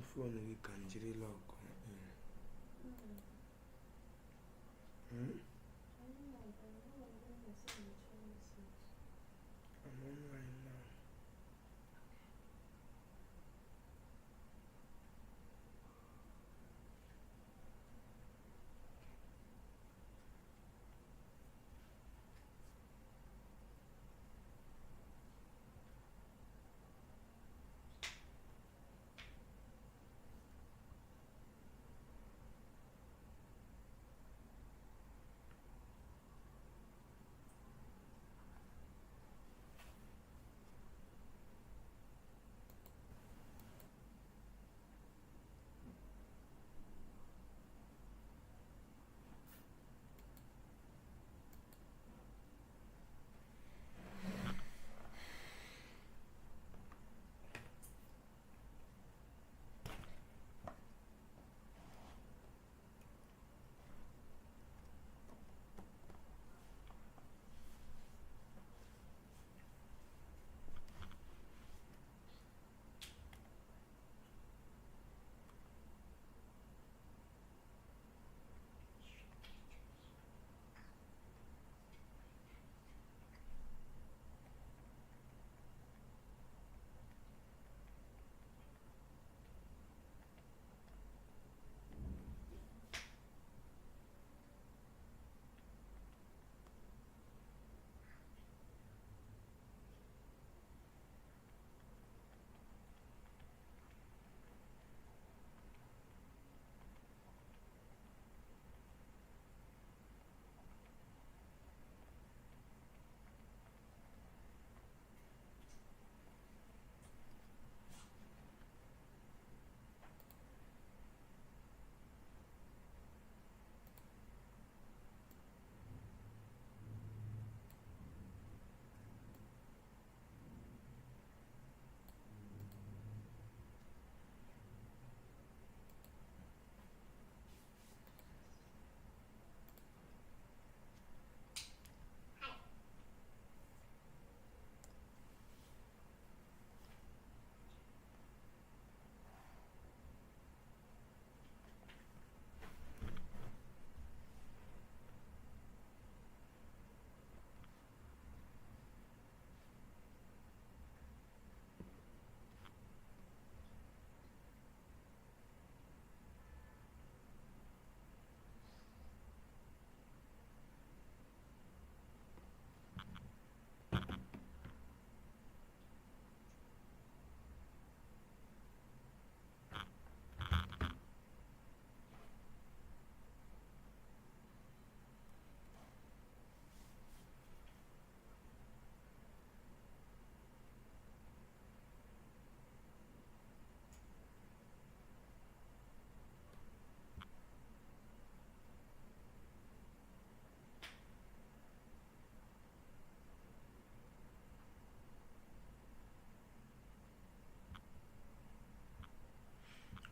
phone we can jiri lock. I'm on right now.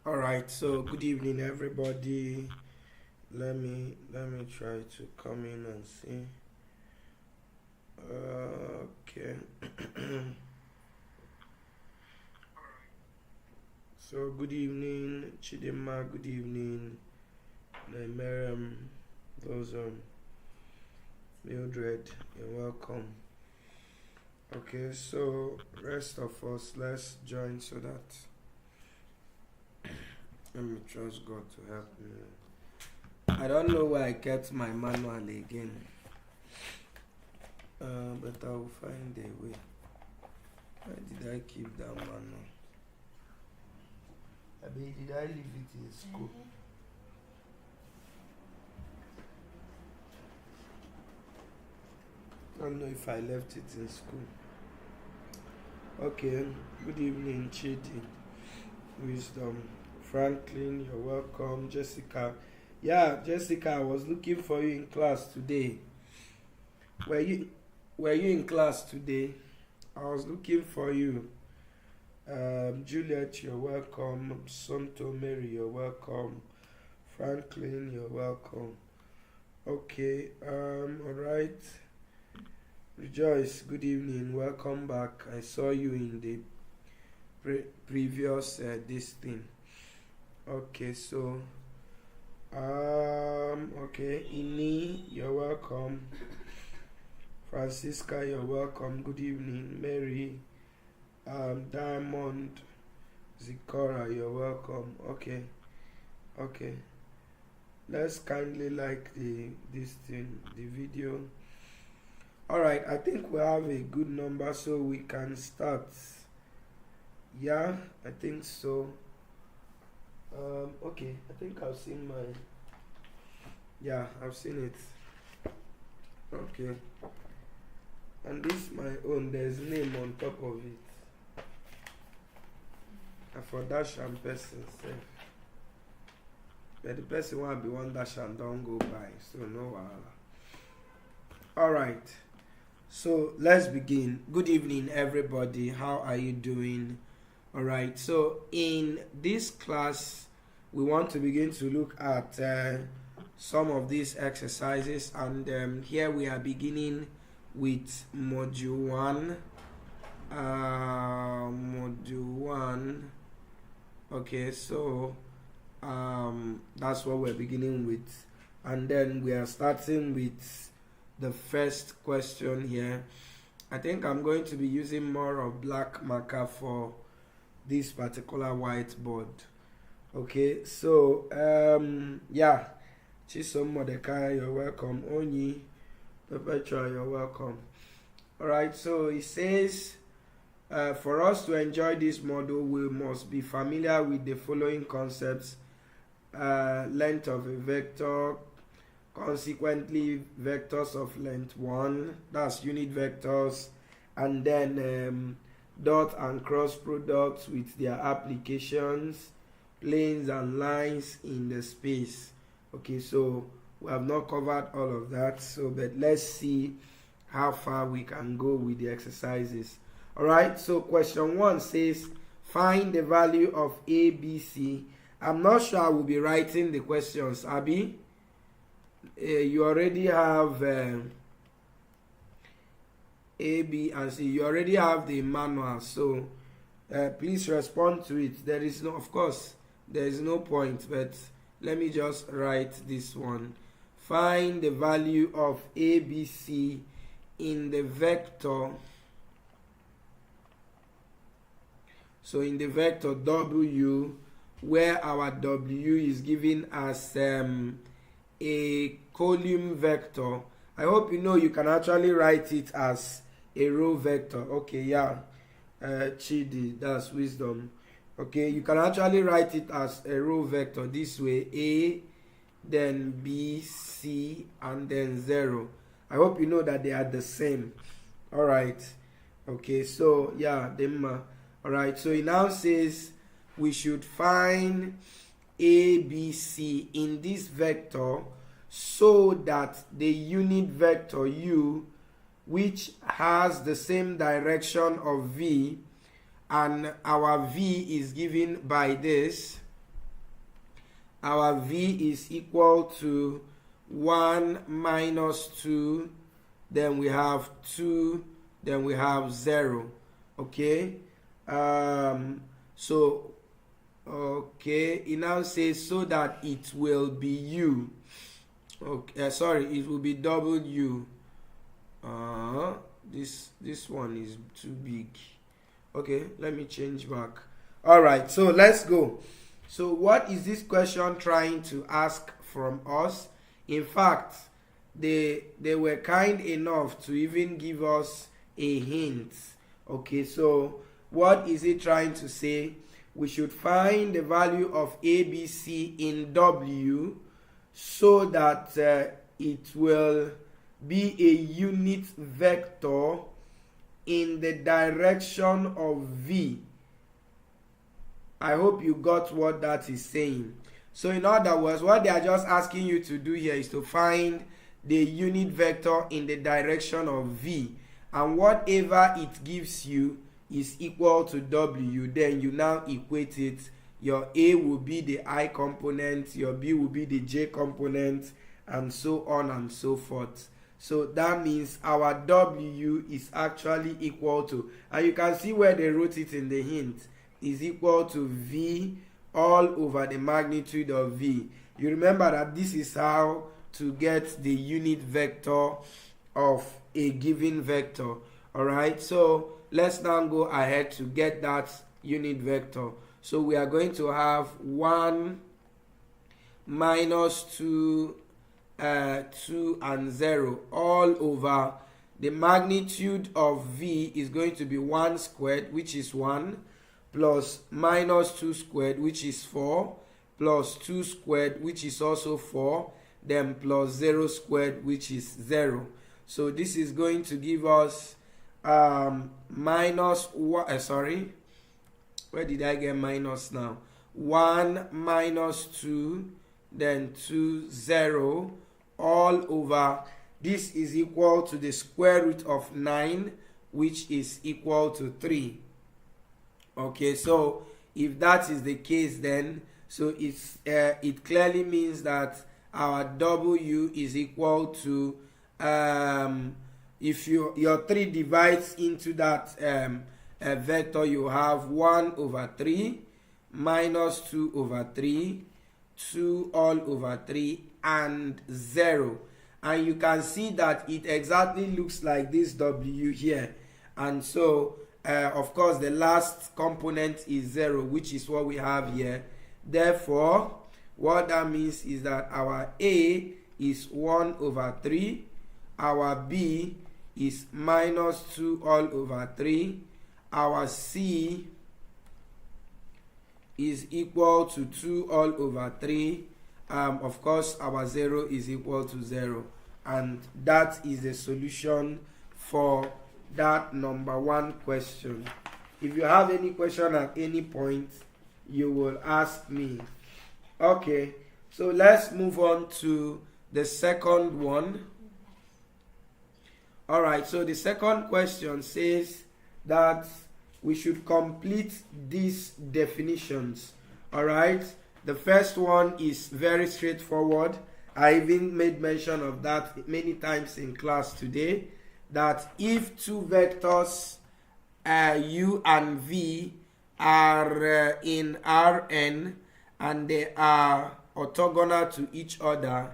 All right, so good evening everybody. Let me try to come in and see. Okay. So good evening Chidima, good evening Miriam, those Mildred, you're welcome. Okay, so rest of us, let's join so that let me trust God to help me. I don't know where I kept my manual again, but I will find a way. Where did I keep that manual? I mean, did I leave it in school? I don't know if I left it in school. Okay, good evening Chidi, Wisdom, Franklin, you're welcome. Jessica, yeah, Jessica, I was looking for you in class today. Were you in class today? I was looking for you. Juliet, you're welcome. Sonto Mary, you're welcome. Franklin, you're welcome. Okay, alright. Rejoice, good evening, welcome back. I saw you in the previous this thing. Okay, so okay, Ini, you're welcome. Francisca, you're welcome. Good evening. Mary, Diamond, Zikora, you're welcome. Okay. Let's kindly like the video. Alright, I think we have a good number, so we can start. Yeah, I think so. Okay, I think I've seen my... Yeah, I've seen it. Okay. And this my own, there's name on top of it. And for dash and person self. But the person will be one dash and don't go by, so no wahala. Alright. So let's begin. Good evening, everybody. How are you doing? Alright, so in this class, we want to begin to look at some of these exercises, and here we are beginning with module 1. Module 1. Okay, so that's what we're beginning with, and then we are starting with the first question here. I think I'm going to be using more of black marker for this particular whiteboard. Okay, so yeah, Chisom Mordecai, you're welcome. Onyi Perpetua, you're welcome. Alright, so it says for us to enjoy this module, we must be familiar with the following concepts: length of a vector, consequently vectors of length 1, that's unit vectors, and then dot and cross products with their applications, planes and lines in the space. Okay, so we have not covered all of that, so but let's see how far we can go with the exercises. Alright, so question 1 says find the value of ABC. I'm not sure I will be writing the questions, Abby. You already have A, B, and C. You already have the manual, so please respond to it. There is no, of course, there is no point, but let me just write this one. Find the value of ABC in the vector. So in the vector W, where our W is given as a column vector. I hope you know you can actually write it as a row vector. Okay, yeah. Chidi, that's wisdom. Okay, you can actually write it as a row vector this way: A, then B, C, and then 0. I hope you know that they are the same. Alright. Okay, so yeah, them. Alright, so it now says we should find A, B, C in this vector so that the unit vector U, which has the same direction of V, and our V is given by this. Our V is equal to 1 minus 2, then we have 2, then we have 0. Okay? So, okay, it now says so that it will be U. Okay, sorry, it will be W. This one is too big. Okay, let me change back. All right, so let's go. So what is this question trying to ask from us? In fact, they were kind enough to even give us a hint. Okay, so what is it trying to say? We should find the value of ABC in W so that it will be a unit vector in the direction of V. I hope you got what that is saying. So in other words, what they are just asking you to do here is to find the unit vector in the direction of V, and whatever it gives you is equal to W. Then you now equate it. Your A will be the I component, your B will be the J component, and so on and so forth. So that means our W is actually equal to, and you can see where they wrote it in the hint, is equal to V all over the magnitude of v. You remember that this is how to get the unit vector of a given vector. Alright, so let's now go ahead to get that unit vector. So we are going to have 1 minus 2, 2 and 0 all over the magnitude of v is going to be 1 squared, which is 1, plus minus 2 squared, which is 4, plus 2 squared, which is also 4, then plus 0 squared, which is 0. So this is going to give us minus sorry, where did I get minus now? 1 minus 2, then 2, 0, all over. This is equal to the square root of 9, which is equal to 3. Okay, so if that is the case, then so it clearly means that our W is equal to if your 3 divides into that vector, you have 1 over 3 minus 2 over 3, 2 all over 3, and 0. And you can see that it exactly looks like this W here. And so of course the last component is 0, which is what we have here. Therefore what that means is that our A is 1 over 3, our B is minus 2 all over 3, our C is equal to 2 all over 3. Of course our 0 is equal to 0, and that is the solution for that number 1 question. If you have any question at any point, you will ask me. Okay, so let's move on to the second one. Alright, so the second question says that we should complete these definitions. Alright, the first one is very straightforward. I even made mention of that many times in class today, that if two vectors u and v are in Rn and they are orthogonal to each other,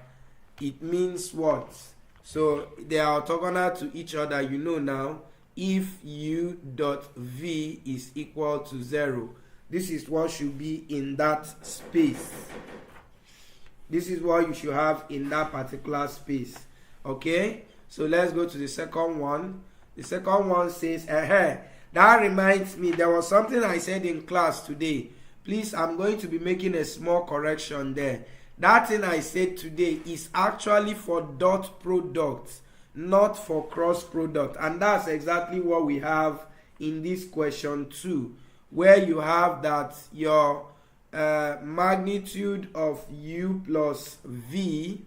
it means what? So they are orthogonal to each other, you know now, if u dot v is equal to 0. This is what should be in that space. This is what you should have in that particular space. Okay, so let's go to the second one. The second one says, that reminds me, there was something I said in class today. Please, I'm going to be making a small correction there. That thing I said today is actually for dot product, not for cross product. And that's exactly what we have in this question too, where you have that your magnitude of u plus v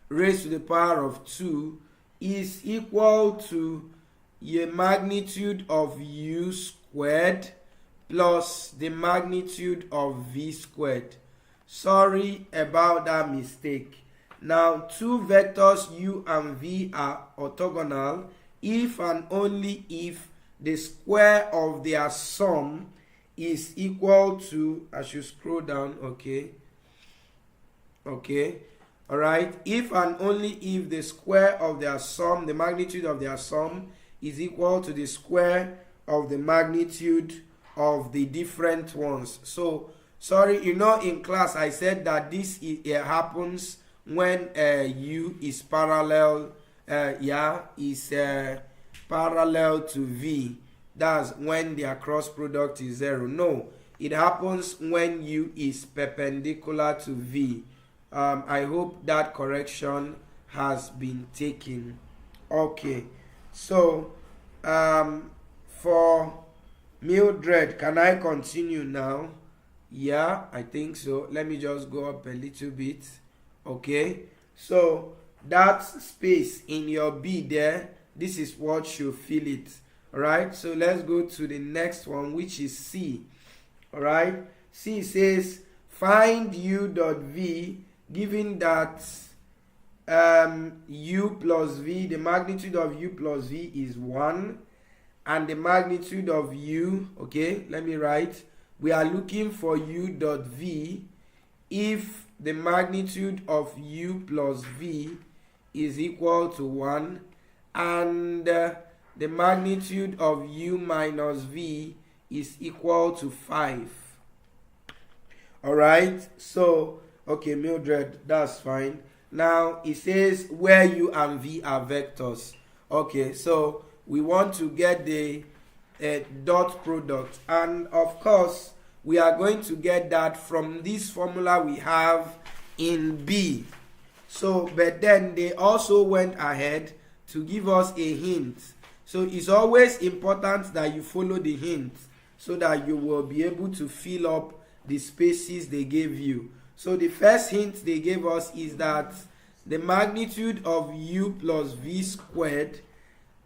raised to the power of 2 is equal to the magnitude of u squared plus the magnitude of v squared. Sorry about that mistake. Now, two vectors u and v are orthogonal if and only if the square of their sum is equal to, I should scroll down, okay, all right, if and only if the square of their sum, the magnitude of their sum, is equal to the square of the magnitude of the different ones. So sorry, you know, in class I said that this happens when u is parallel parallel to v. That's when their cross product is 0. No, it happens when u is perpendicular to v. I hope that correction has been taken. Okay, so for Mildred, can I continue now? Yeah, I think so. Let me just go up a little bit. Okay, so that space in your B there, this is what should fill it. Alright, so let's go to the next one, which is C. Alright, C says find u dot v, given that u plus v, the magnitude of u plus v is 1, and the magnitude of u, okay, let me write, we are looking for u dot v if the magnitude of u plus v is equal to 1 and the magnitude of u minus v is equal to 5. Alright, so okay, Mildred, that's fine. Now it says where u and v are vectors. Okay, so we want to get the dot product, and of course we are going to get that from this formula we have in B. So but then they also went ahead to give us a hint. So it's always important that you follow the hint so that you will be able to fill up the spaces they gave you. So the first hint they gave us is that the magnitude of u plus v squared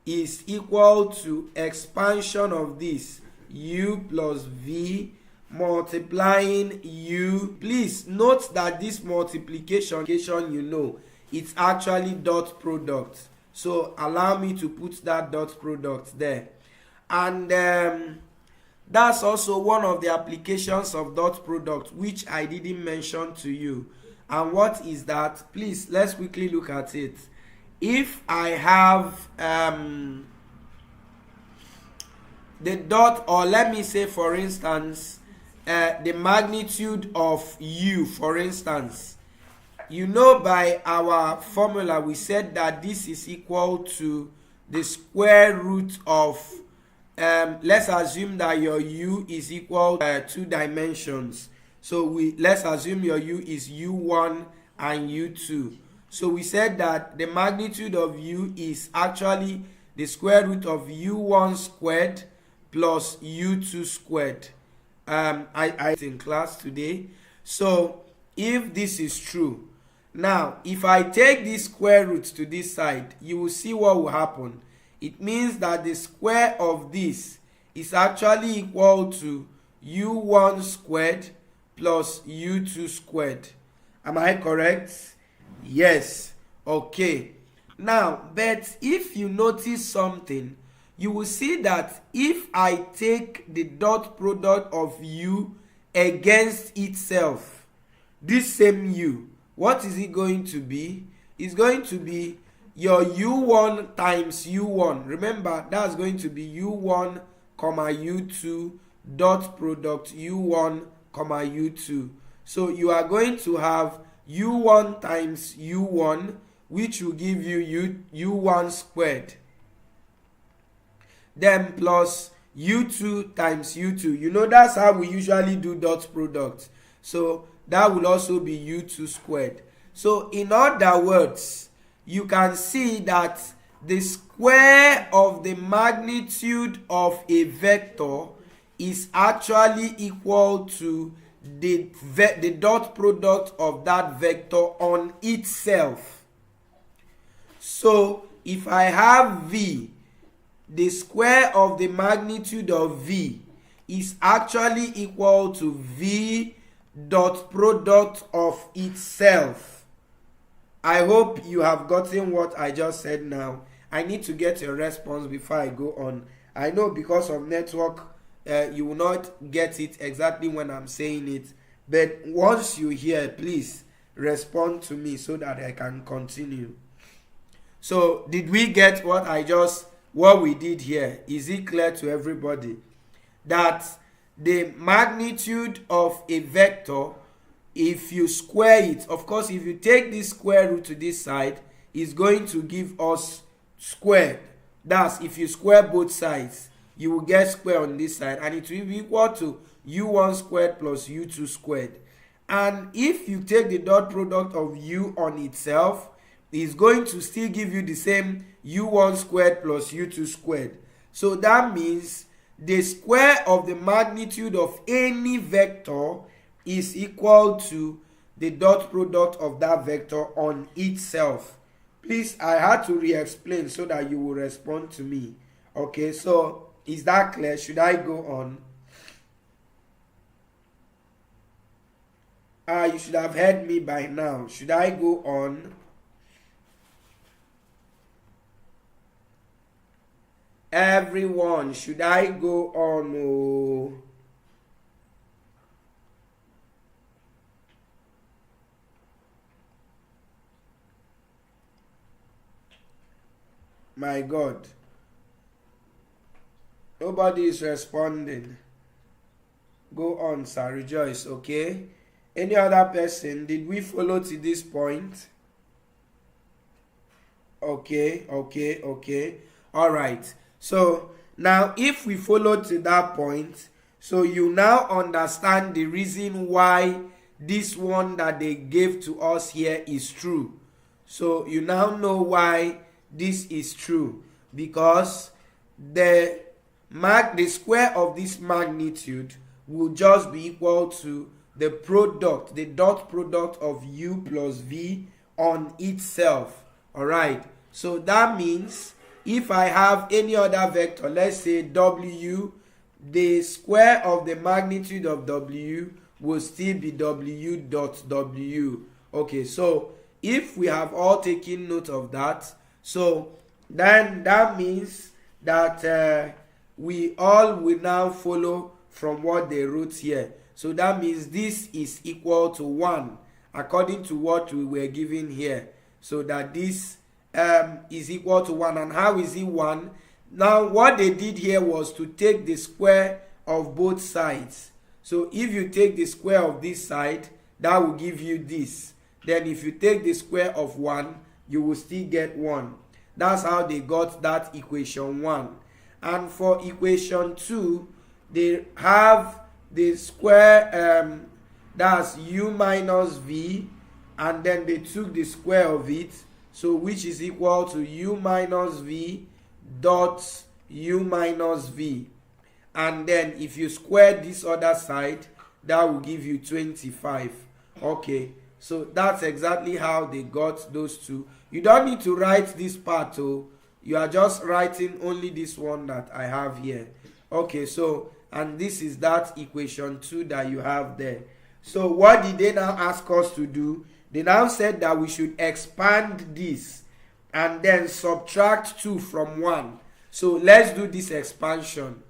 is equal to expansion of this u plus v multiplying u. Please note that this multiplication, you know, it's actually dot product. So allow me to put that dot product there. And that's also one of the applications of dot product which I didn't mention to you. And what is that? Please, let's quickly look at it. If I have the dot, or let me say for instance the magnitude of u, for instance, you know by our formula we said that this is equal to the square root of let's assume that your u is equal to 2 dimensions. So let's assume your u is u1 and u2. So we said that the magnitude of u is actually the square root of u1 squared plus u2 squared. I in class today. So if this is true, now if I take this square root to this side, you will see what will happen. It means that the square of this is actually equal to u1 squared plus u2 squared. Am I correct? Yes. Okay. Now, but if you notice something, you will see that if I take the dot product of u against itself, this same u, what is it going to be? It's going to be your u1 times u1. Remember, that's going to be u1 comma u2 dot product u1 comma u2. So you are going to have u1 times u1, which will give you u1 squared, then plus u2 times u2. You know that's how we usually do dot product. So that will also be u2 squared. So in other words, you can see that the square of the magnitude of a vector is actually equal to the dot product of that vector on itself. So if I have v, the square of the magnitude of v is actually equal to v dot product of itself. I hope you have gotten what I just said now. I need to get your response before I go on. I know because of network you will not get it exactly when I'm saying it, but once you hear, please respond to me so that I can continue. So did we get what we did here? Is it clear to everybody that the magnitude of a vector, if you square it, of course if you take this square root to this side, is going to give us square. That's if you square both sides, you will get square on this side, and it will be equal to u1 squared plus u2 squared. And if you take the dot product of u on itself, it's going to still give you the same u1 squared plus u2 squared. So that means the square of the magnitude of any vector is equal to the dot product of that vector on itself. Please, I had to re-explain so that you will respond to me. Okay, so is that clear? Should I go on? You should have heard me by now. Should I go on? Everyone, should I go on? Oh. My God. Nobody is responding. Go on, sir. Rejoice, okay? Any other person? Did we follow to this point? Okay. All right. So, now if we follow to that point, so you now understand the reason why this one that they gave to us here is true. So, you now know why this is true. Because the square of this magnitude will just be equal to the product, the dot product of u plus v on itself. Alright, so that means if I have any other vector, let's say w, the square of the magnitude of w will still be w dot w. Okay, so if we have all taken note of that, so then that means that we all will now follow from what they wrote here. So that means this is equal to 1 according to what we were given here. So that this is equal to 1. And how is it 1? Now what they did here was to take the square of both sides. So if you take the square of this side, that will give you this. Then if you take the square of 1, you will still get 1. That's how they got that equation 1. And for equation 2, they have the square, that's u minus v, and then they took the square of it, so which is equal to u minus v dot u minus v. And then if you square this other side, that will give you 25. Okay, so that's exactly how they got those two. You don't need to write this part, oh. You are just writing only this one that I have here. Okay, so, and this is that equation 2 that you have there. So what did they now ask us to do? They now said that we should expand this and then subtract 2 from 1. So let's do this expansion.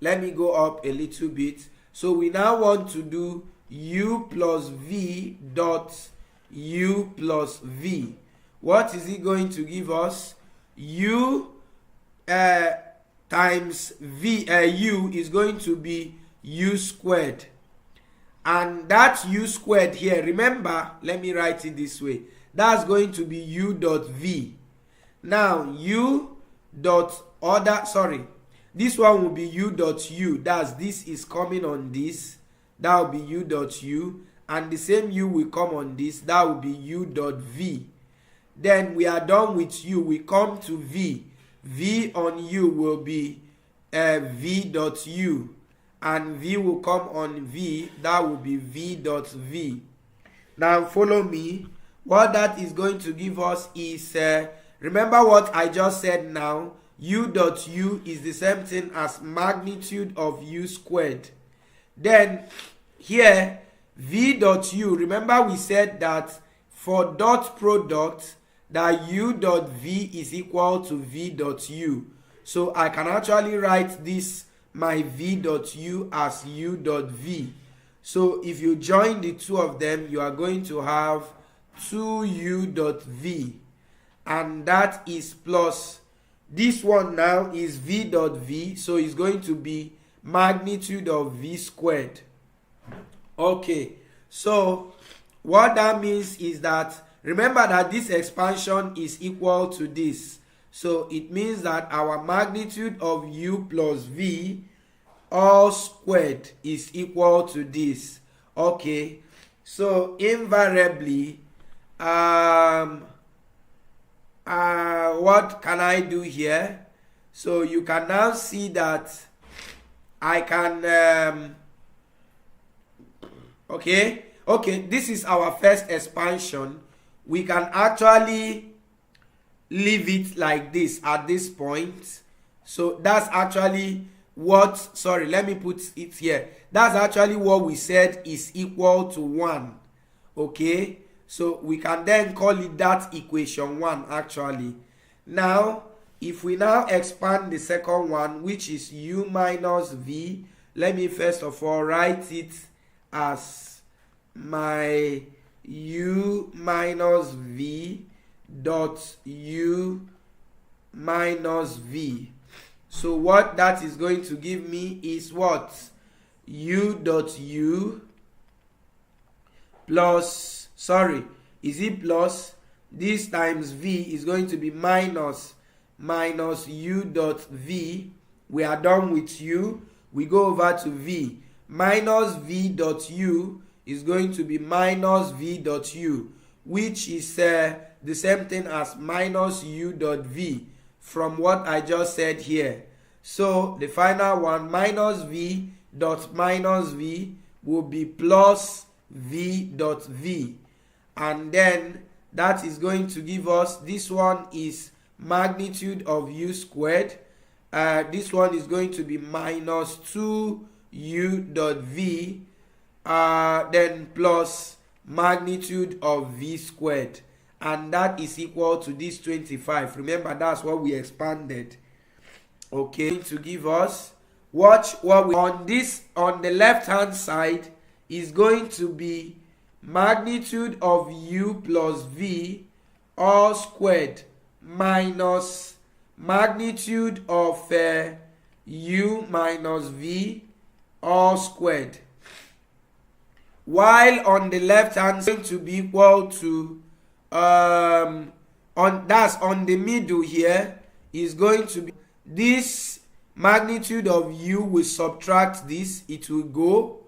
Let me go up a little bit. So we now want to do u plus v dot u plus v. What is it going to give us? U times v, u is going to be u squared. And that u squared here, remember, let me write it this way. That's going to be u dot v. Now, u dot other, sorry, this one will be u dot u. That's this is coming on this. That will be u dot u. And the same u will come on this. That will be u dot v. Then we are done with u. We come to v. V on u will be v dot u. And v will come on v. That will be v dot v. Now follow me. What that is going to give us is, remember what I just said now. U dot u is the same thing as magnitude of u squared. Then here v dot u, remember we said that for dot product that u dot v is equal to v dot u. So I can actually write this, my v dot u, as u dot v. So if you join the two of them, you are going to have 2u dot v. And that is plus, this one now is v dot v. So it's going to be magnitude of v squared. Okay, so what that means is that, remember that this expansion is equal to this. So it means that our magnitude of u plus v all squared is equal to this. Okay, so invariably, what can I do here? So you can now see that I can, okay, this is our first expansion. We can actually leave it like this at this point. So that's actually what, sorry, let me put it here. That's actually what we said is equal to 1. Okay, so we can then call it that equation 1 actually. Now, if we now expand the second one, which is u minus v, let me first of all write it as my u minus v dot u minus v. So what that is going to give me is what? U dot u plus, sorry, is it plus? This times v is going to be minus u dot v. We are done with u. We go over to v. Minus v dot u is going to be minus v dot u, which is the same thing as minus u dot v from what I just said here. So the final one, minus v dot minus v, will be plus v dot v. And then that is going to give us, this one is magnitude of u squared. This one is going to be minus 2u dot v, then plus magnitude of v squared. And that is equal to this 25. Remember, that's what we expanded. Okay, to give us, watch what we on this, on the left hand side is going to be magnitude of u plus v all squared minus magnitude of u minus v all squared, while on the left hand side to be equal to on the middle here is going to be this magnitude of u will subtract this, it will go,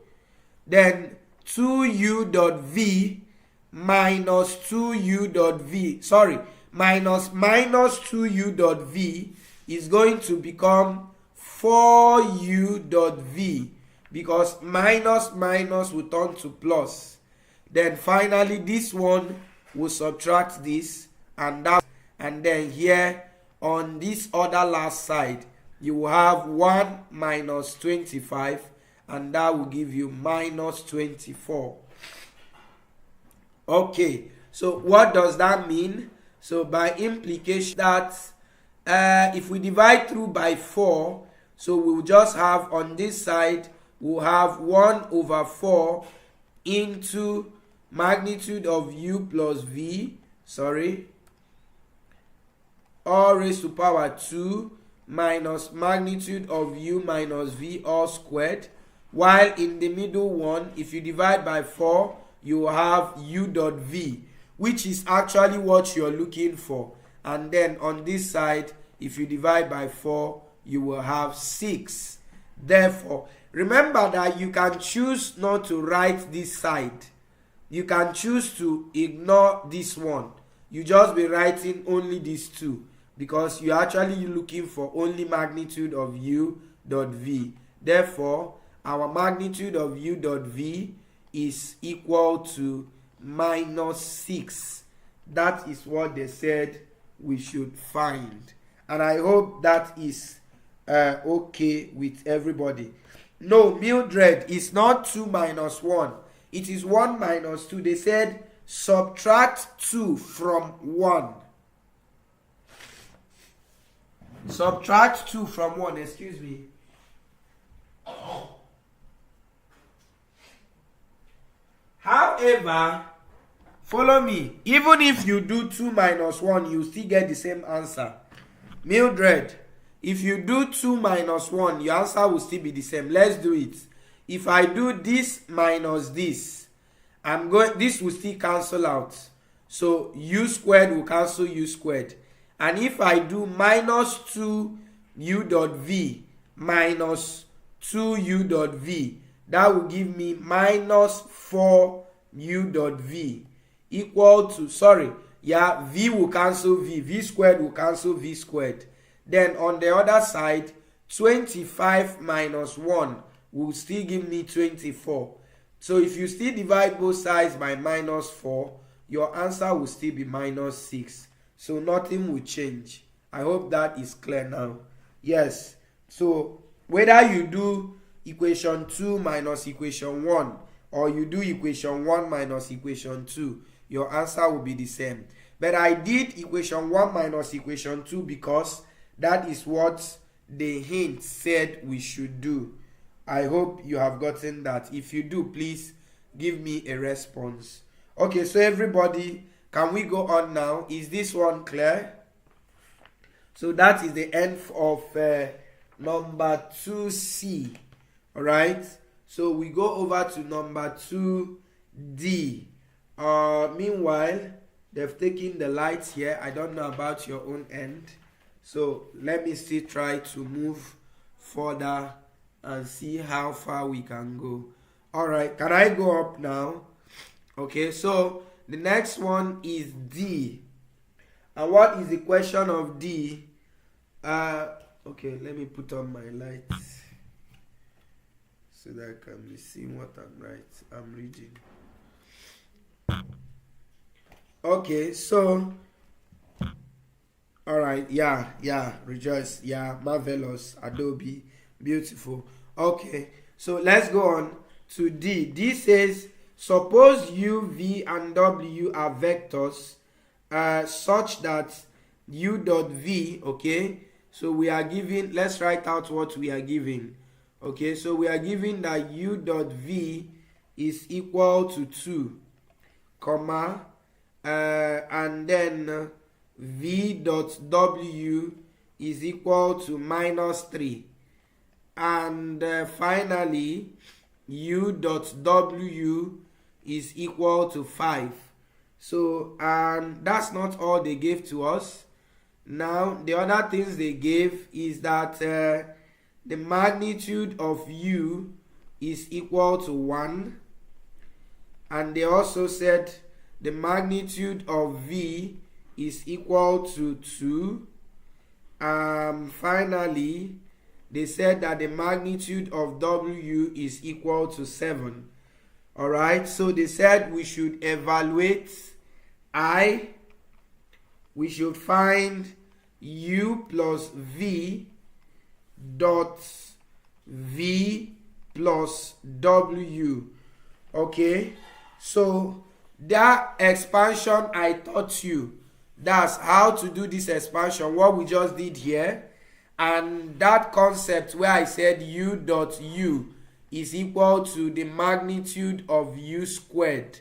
then 2u dot v minus 2u dot v, sorry, minus 2u dot v is going to become 4u dot v, because minus will turn to plus. Then finally this one will subtract this and that, and then here on this other last side you will have 1 minus 25, and that will give you minus 24. Okay, so what does that mean? So by implication that if we divide through by 4, so we'll just have on this side, we'll have 1 over 4 into magnitude of u plus v, sorry, all raised to power 2 minus magnitude of u minus v all squared, while in the middle one, if you divide by 4, you will have u dot v, which is actually what you're looking for. And then on this side, if you divide by 4, you will have 6. Therefore, remember that you can choose not to write this side. You can choose to ignore this one. You just be writing only these two, because you're actually looking for only magnitude of u dot v. Therefore, our magnitude of u dot v is equal to minus 6. That is what they said we should find. And I hope that is okay with everybody. No, Mildred, it's not 2 minus 1. It is 1 minus 2. They said subtract 2 from 1. Subtract 2 from 1, excuse me. However, follow me. Even if you do 2 minus 1, you still get the same answer. Mildred, if you do 2 minus 1, your answer will still be the same. Let's do it. If I do this minus this, this will still cancel out. So u squared will cancel u squared. And if I do minus 2u dot v minus 2u dot v, that will give me minus 4u dot v equal to, v will cancel v squared will cancel v squared. Then on the other side, 25 minus 1 will still give me 24. So if you still divide both sides by minus 4, your answer will still be minus 6. So nothing will change. I hope that is clear now. Yes. So whether you do equation 2 minus equation 1, or you do equation 1 minus equation 2, your answer will be the same. But I did equation 1 minus equation 2 because that is what the hint said we should do. I hope you have gotten that. If you do, please give me a response. Okay, so everybody, can we go on now? Is this one clear? So that is the end of number 2C. All right. So we go over to number 2D. Meanwhile, they've taken the lights here. I don't know about your own end. So let me still try to move further and see how far we can go. All right. Can I go up now? Okay. So the next one is D. And what is the question of D? Okay, let me put on my lights so that I can be seeing what I'm reading. Okay, so all right, yeah, Rejoice, yeah, marvelous, Adobe, beautiful. Okay, so let's go on to D. D says, suppose U, V, and W are vectors such that U dot V, okay, so we are given, let's write out what we are given. Okay, so we are given that U dot V is equal to 2, comma, and then V dot W is equal to minus 3. And finally, U dot W is equal to 5. So, and that's not all they gave to us. Now, the other things they gave is that the magnitude of U is equal to 1. And they also said the magnitude of V is equal to 2. Finally, they said that the magnitude of W is equal to 7. Alright, so they said we should evaluate I. We should find U plus V dot V plus W. Okay, so that expansion I taught you, that's how to do this expansion, what we just did here. And that concept where I said U dot U is equal to the magnitude of U squared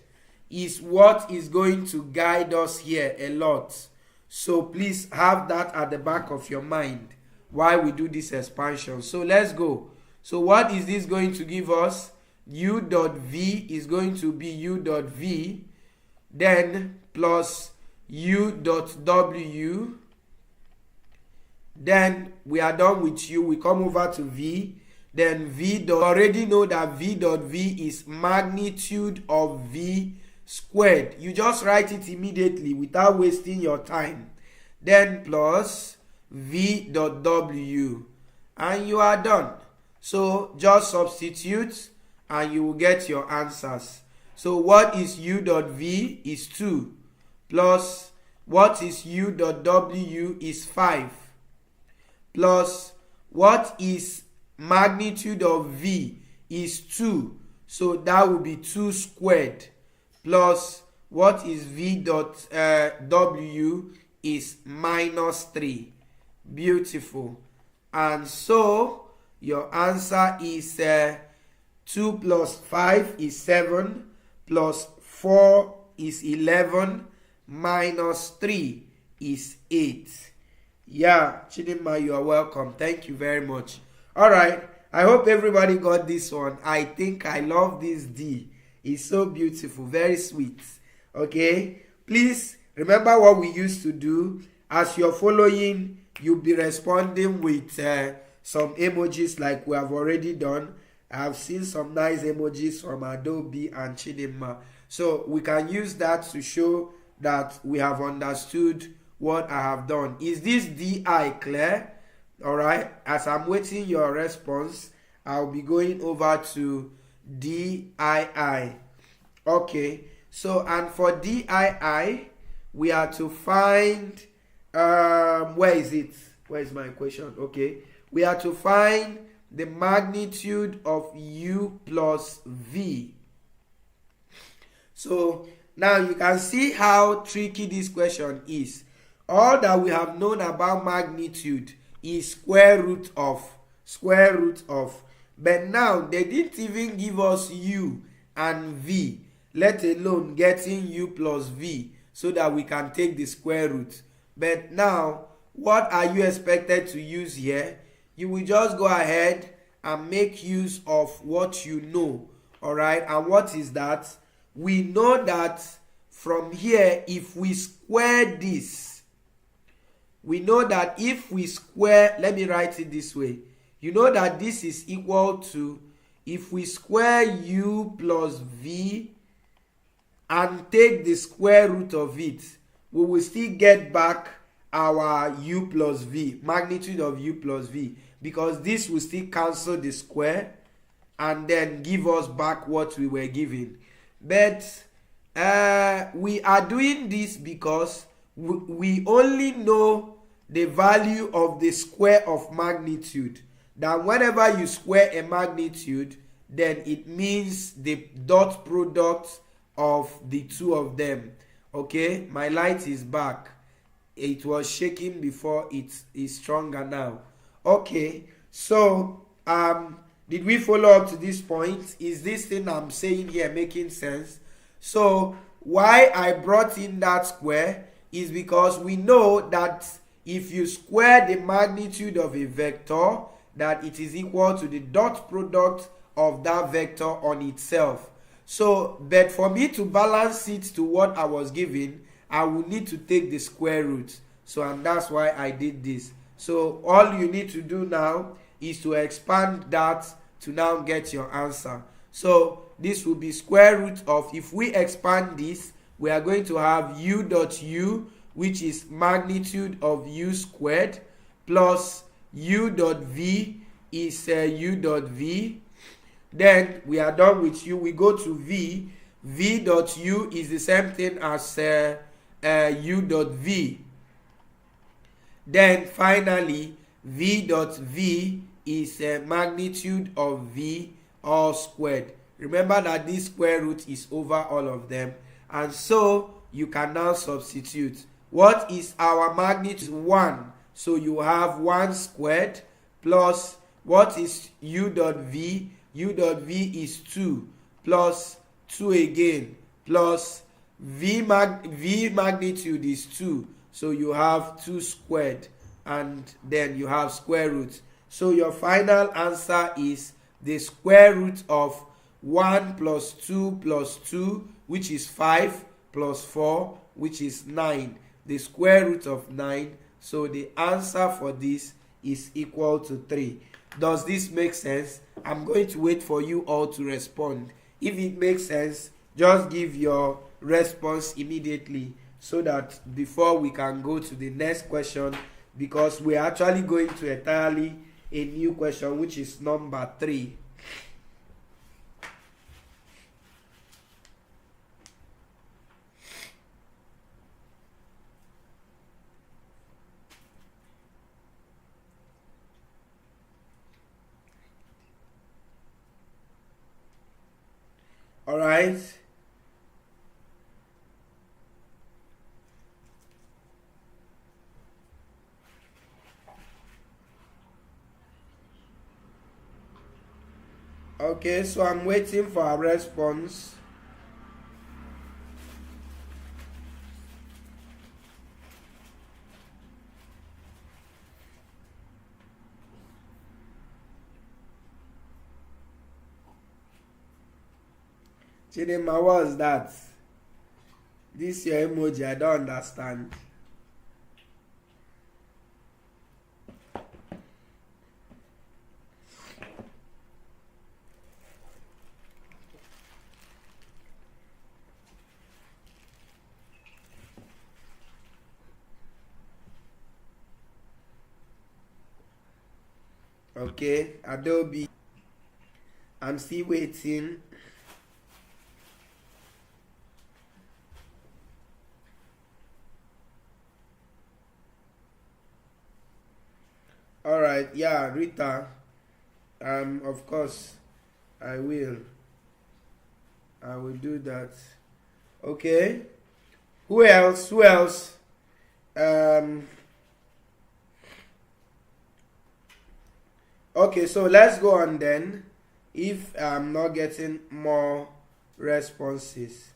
is what is going to guide us here a lot. So please have that at the back of your mind while we do this expansion. So let's go. So what is this going to give us? U dot V is going to be U dot V, then plus U dot W. Then we are done with U. We come over to V. Then V dot, already know that V dot V is magnitude of V squared. You just write it immediately without wasting your time. Then plus V dot W. And you are done. So just substitute and you will get your answers. So what is U dot V is 2. Plus what is U dot W is 5. Plus what is magnitude of V is 2. So that will be 2 squared. Plus what is V dot W is minus 3. Beautiful. And so your answer is 2 plus 5 is 7. Plus 4 is 11. Minus 3 is 8. Yeah, Chidinma, you are welcome. Thank you very much. All right. I hope everybody got this one. I think I love this D. It's so beautiful. Very sweet. Okay. Please remember what we used to do. As you're following, you'll be responding with some emojis like we have already done. I've seen some nice emojis from Adobe and Chidinma. So we can use that to show that we have understood what I have done. Is this DI clear? All right. As I'm waiting your response, I'll be going over to DII. Okay. So, and for DII, we are to find, where is it? Where is my equation? Okay. We are to find the magnitude of U plus V. So, now you can see how tricky this question is. All that we have known about magnitude is square root of. But now they didn't even give us U and V, let alone getting U plus V so that we can take the square root. But now what are you expected to use here? You will just go ahead and make use of what you know. All right, and what is that? We know that from here, if we square this, we know that if we square, let me write it this way. You know that this is equal to, if we square u plus v and take the square root of it, we will still get back our u plus v, magnitude of u plus v, because this will still cancel the square and then give us back what we were given. But we are doing this because we only know the value of the square of magnitude. That whenever you square a magnitude, then it means the dot product of the two of them. Okay, my light is back. It was shaking before, it is stronger now. Okay, so did we follow up to this point? Is this thing I'm saying here making sense? So why I brought in that square is because we know that if you square the magnitude of a vector, that it is equal to the dot product of that vector on itself. So, but for me to balance it to what I was given, I will need to take the square root. So, and that's why I did this. So, all you need to do now is to expand that to now get your answer. So, this will be square root of, if we expand this, we are going to have u dot u, which is magnitude of u squared, plus u dot v is u dot v. Then we are done with u. We go to v. V dot u is the same thing as u dot v. Then finally, v dot v is magnitude of v all squared. Remember that this square root is over all of them. And so you can now substitute. What is our magnitude? 1. So you have 1 squared plus, what is u dot v? U dot v is 2 plus 2 again plus v magnitude is 2. So you have 2 squared and then you have square root. So your final answer is the square root of 1 plus 2 plus 2, which is 5, plus 4, which is 9. The square root of 9. So the answer for this is equal to 3. Does this make sense? I'm going to wait for you all to respond. If it makes sense, just give your response immediately so that before we can go to the next question, because we're actually going to entirely a new question, which is number 3. All right. Okay, so I'm waiting for a response. Chidema, what's that? This your emoji, I don't understand. Okay, Adobe. I'm still waiting. All right, yeah, Rita. Of course, I will do that. Okay. Who else? Okay, so let's go on then. If I'm not getting more responses,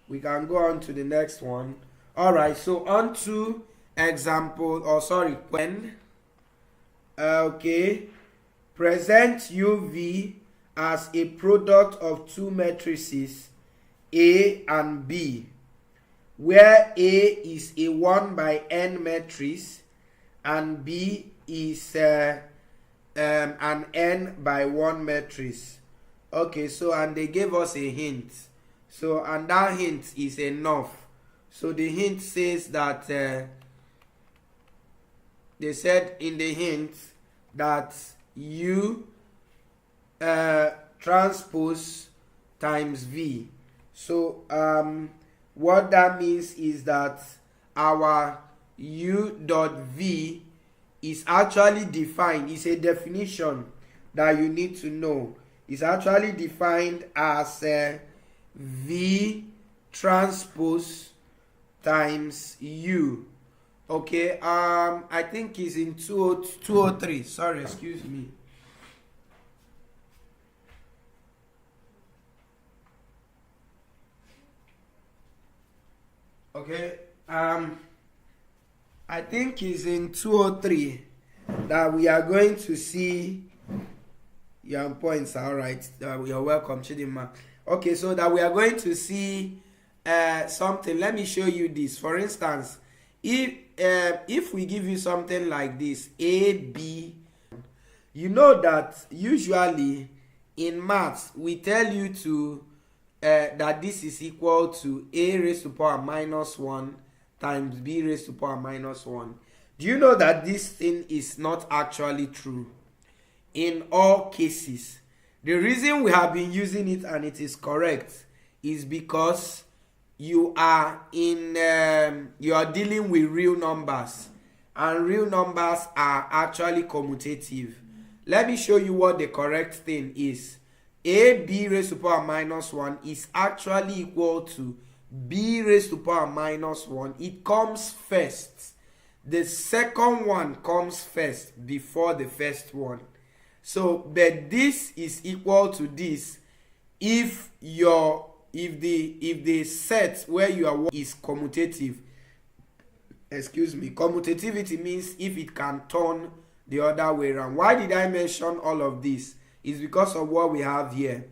we can go on to the next one. All right, so on to example, or sorry, when okay, present UV as a product of two matrices A and B, where A is a 1 by n matrix and B is an n by 1 matrix. Okay, so and they gave us a hint. So and that hint is enough. So the hint says that they said in the hint that U transpose times V. So what that means is that our U dot V is actually defined. It's a definition that you need to know. It's actually defined as V transpose times U. Okay, I think it's in 203. Sorry, excuse me. Okay, I think it's in 203 that we are going to see your points. All right, you're welcome, Chidima. Okay, so that we are going to see something. Let me show you this. For instance, if we give you something like this, A, B, you know that usually in maths we tell you to that this is equal to A raised to power minus 1 times B raised to power minus 1. Do you know that this thing is not actually true in all cases? The reason we have been using it and it is correct is because you are dealing with real numbers, and real numbers are actually commutative. Let me show you what the correct thing is. AB raised to power minus 1 is actually equal to B raised to power minus 1. It comes first. The second one comes first before the first one. So, but this is equal to this if the set where you are is commutative. Excuse me. Commutativity means if it can turn the other way around. Why did I mention all of this? It's because of what we have here.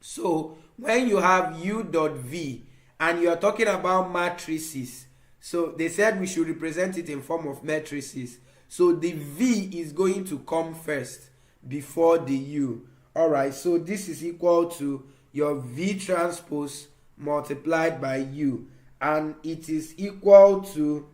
So when you have U dot V and you are talking about matrices, so they said we should represent it in form of matrices. So the V is going to come first before the U. Alright, so this is equal to your V transpose multiplied by U, and it is equal to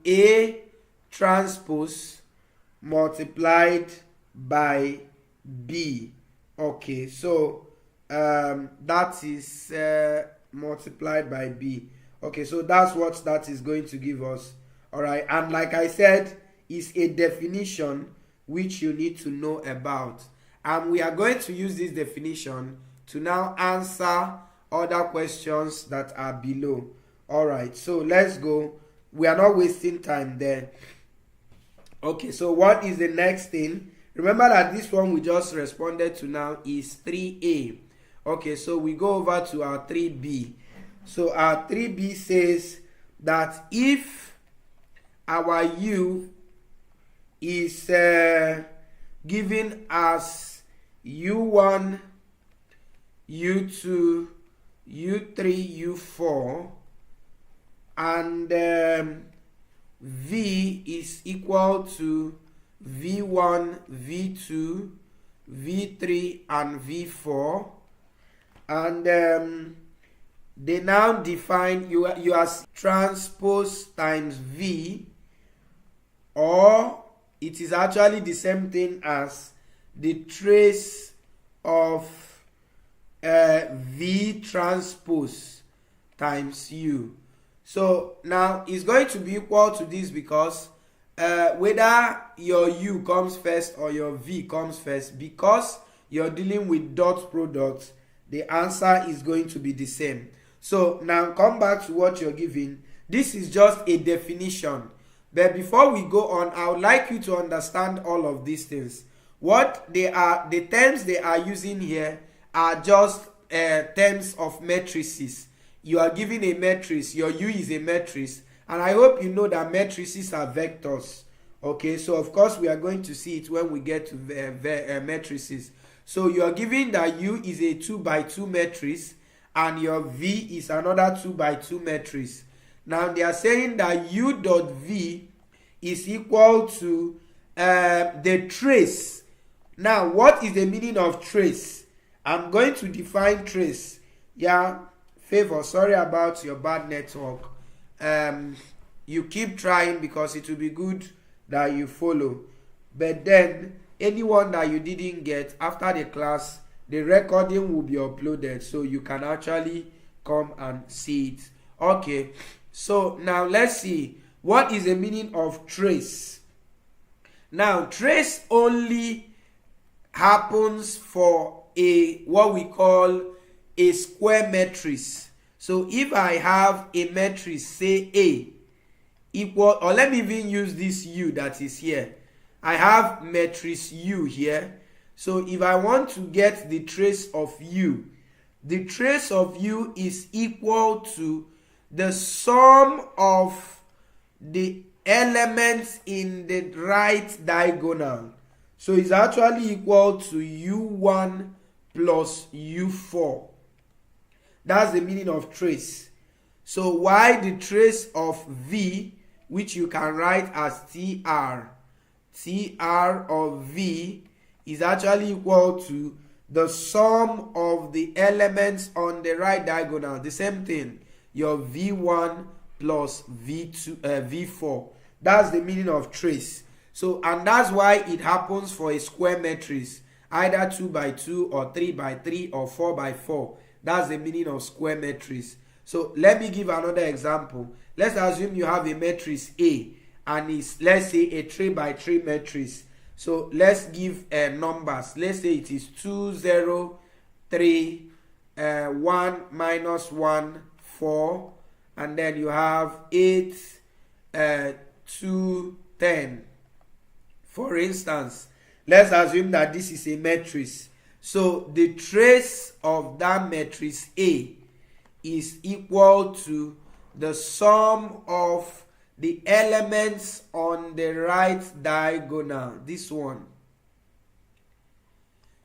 A transpose multiplied by B. Okay, so that is multiplied by B. Okay, so that's what that is going to give us. All right, and like I said, it's a definition which you need to know about, and we are going to use this definition to now answer other questions that are below. All right, so let's go. We are not wasting time there. Okay, so what is the next thing? Remember that this one we just responded to now is 3A. Okay, so we go over to our 3B. So our 3B says that if our U is given as U1, U2, U3, U4, and V is equal to V1, V2, V3, and V4, and they now define U as transpose times V, or it is actually the same thing as the trace of V transpose times U. So now it's going to be equal to this because whether your U comes first or your V comes first, because you're dealing with dot products, the answer is going to be the same. So now come back to what you're giving. This is just a definition. But before we go on, I would like you to understand all of these things. What they are, the terms they are using here are just terms of matrices. You are given a matrix, your U is a matrix, and I hope you know that matrices are vectors. Okay, so of course we are going to see it when we get to matrices. So you are given that U is a 2 by 2 matrix and your V is another 2 by 2 matrix. Now they are saying that U dot V is equal to the trace. Now what is the meaning of trace? I'm going to define trace. Yeah, Favor, sorry about your bad network. You keep trying because it will be good that you follow. But then anyone that you didn't get after the class, the recording will be uploaded so you can actually come and see it. Okay, so now let's see what is the meaning of trace. Now trace only happens for a what we call a square matrix. So if I have a matrix, say A equal, or let me even use this U that is here. I have matrix U here. So if I want to get the trace of U, the trace of U is equal to the sum of the elements in the right diagonal. So it's actually equal to U1 plus U4. That's the meaning of trace. So why the trace of V, which you can write as TR of V is actually equal to the sum of the elements on the right diagonal. The same thing, your V1 plus V4. That's the meaning of trace. So, and that's why it happens for a square matrix, either 2 by 2 or 3 by 3 or 4 by 4. That's the meaning of square matrix. So let me give another example. Let's assume you have a matrix A and it's, let's say, a 3 by 3 matrix. So let's give numbers. Let's say it is 2 0 3 1 minus 1 4, and then you have 8 2 10. For instance, let's assume that this is a matrix. So the trace of that matrix A is equal to the sum of the elements on the right diagonal. This one.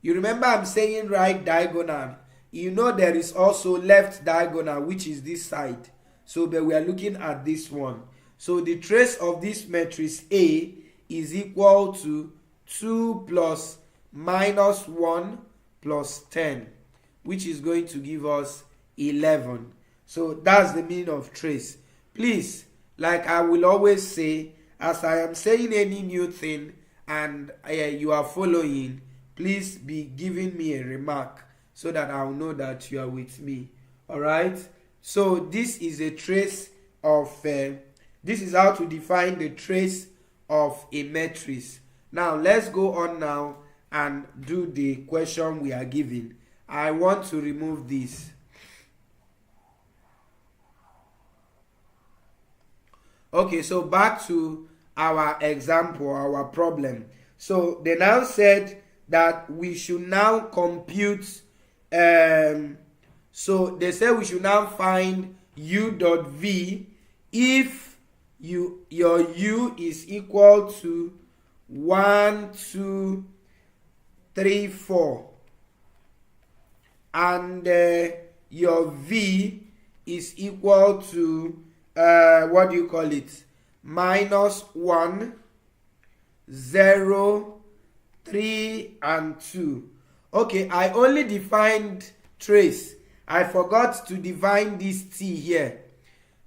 You remember I'm saying right diagonal. You know there is also left diagonal, which is this side. So but we are looking at this one. So the trace of this matrix A is equal to 2 plus minus 1 plus 10, which is going to give us 11. So that's the meaning of trace. Please, like I will always say, as I am saying any new thing and you are following, please be giving me a remark so that I'll know that you are with me. All right? So this is a trace of, this is how to define the trace of a matrix. Now let's go on now and do the question we are given. I want to remove this. Okay, so back to our example, our problem. So they now said that we should now compute, so they said we should now find U dot V if your U is equal to 1 2 3 4 and your V is equal to what do you call it, minus 1 0 3 and 2. Okay, I only defined trace. I forgot to define this T here.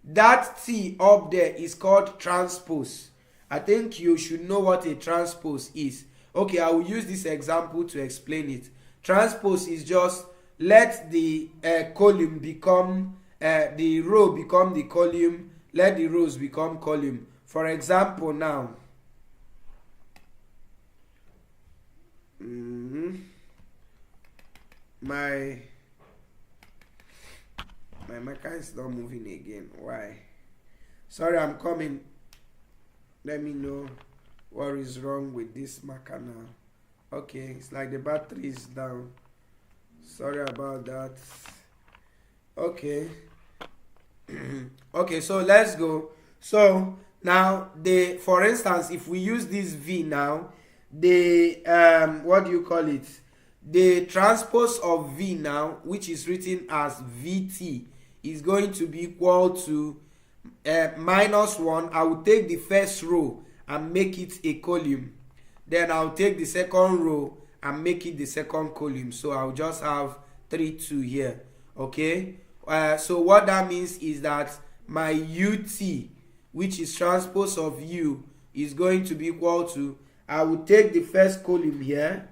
That T up there is called transpose. I think you should know what a transpose is. Okay, I will use this example to explain it. Transpose is just let the column become the row become the column, let the rows become column. For example, now my marker is not moving again. Why? Sorry, I'm coming. Let me know what is wrong with this marker now. Okay, it's like the battery is down. Sorry about that. Okay. Okay, so let's go. So now for instance, if we use this V now, the what do you call it? The transpose of V now, which is written as VT, is going to be equal to minus 1. I will take the first row and make it a column. Then I'll take the second row and make it the second column. So I'll just have 3, 2 here. Okay. So what that means is that my UT, which is transpose of U, is going to be equal to, I will take the first column here,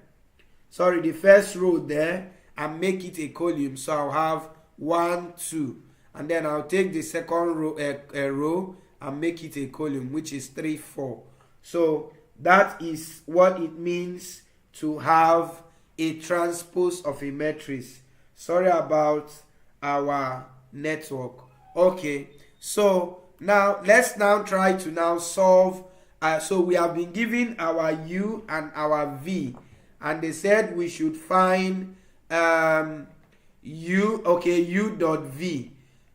the first row there, and make it a column. So I'll have 1, 2, and then I'll take the second row and make it a column, which is 3, 4. So that is what it means to have a transpose of a matrix. Sorry about our network. Okay, so now let's now try to now solve. So we have been given our U and our V, and they said we should find U dot V.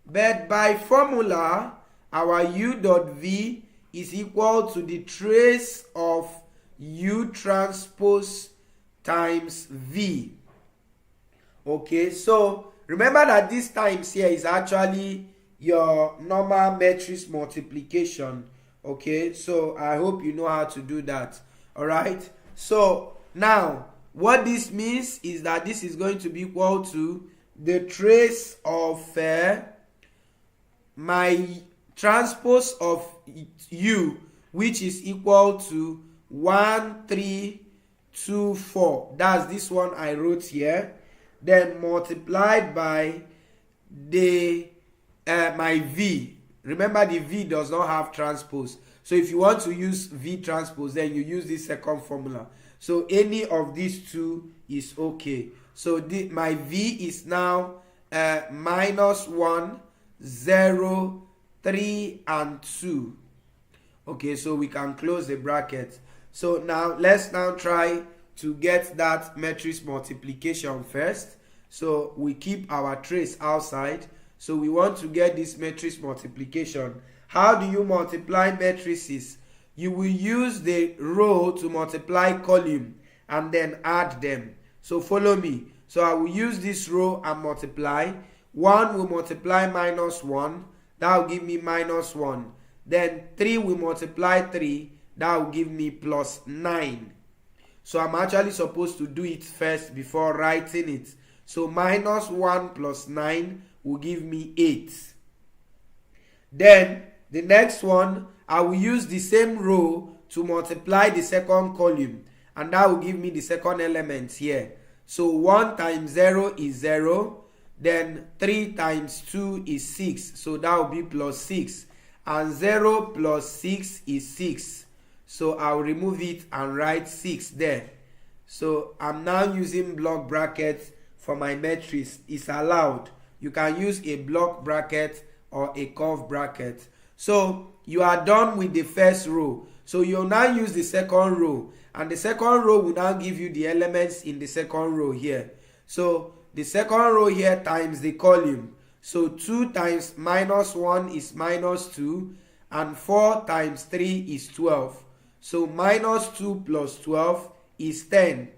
But by formula, our U dot V is equal to the trace of U transpose times V. Okay, so remember that this times here is actually your normal matrix multiplication. Okay, so I hope you know how to do that. All right, so now what this means is that this is going to be equal to the trace of my transpose of U, which is equal to 1, 3, 2, 4. That's this one I wrote here. Then multiplied by the my V. Remember, the V does not have transpose. So if you want to use V transpose, then you use this second formula. So any of these two is okay. So my V is now minus 1, 0, 3, and 2. Okay, so we can close the bracket. So now let's now try to get that matrix multiplication first. So we keep our trace outside. So we want to get this matrix multiplication. How do you multiply matrices? You will use the row to multiply column and then add them. So follow me. So I will use this row and multiply. 1 will multiply minus 1. That will give me minus 1. Then 3 will multiply 3. That will give me plus 9. So I'm actually supposed to do it first before writing it. So minus 1 plus 9 will give me 8. Then the next one, I will use the same row to multiply the second column, and that will give me the second element here. So 1 times 0 is 0. Then 3 times 2 is 6. So that will be plus 6. And 0 plus 6 is 6. So I'll remove it and write 6 there. So I'm now using block brackets for my matrix. It's allowed. You can use a block bracket or a curve bracket. So you are done with the first row. So you'll now use the second row. And the second row will now give you the elements in the second row here. So the second row here times the column. So 2 times minus 1 is minus 2. And 4 times 3 is 12. So minus 2 plus 12 is 10.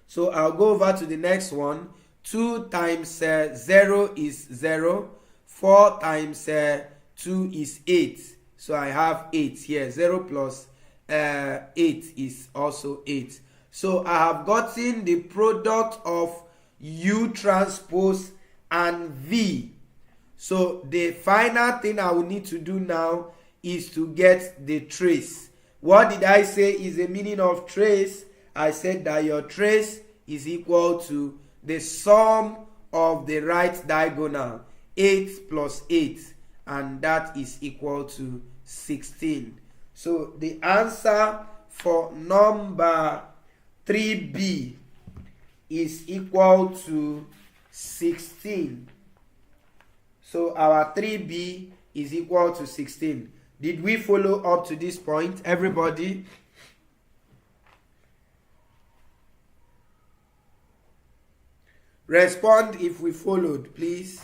So I'll go over to the next one. 2 times 0 is 0. 4 times 2 is 8. So I have 8 here. 0 plus 8 is also 8. So I have gotten the product of U transpose and V. So the final thing I will need to do now is to get the trace. What did I say is the meaning of trace? I said that your trace is equal to the sum of the right diagonal, 8 plus 8, and that is equal to 16. So the answer for number 3B is equal to 16. So our 3B is equal to 16. Did we follow up to this point, everybody? Respond if we followed, please.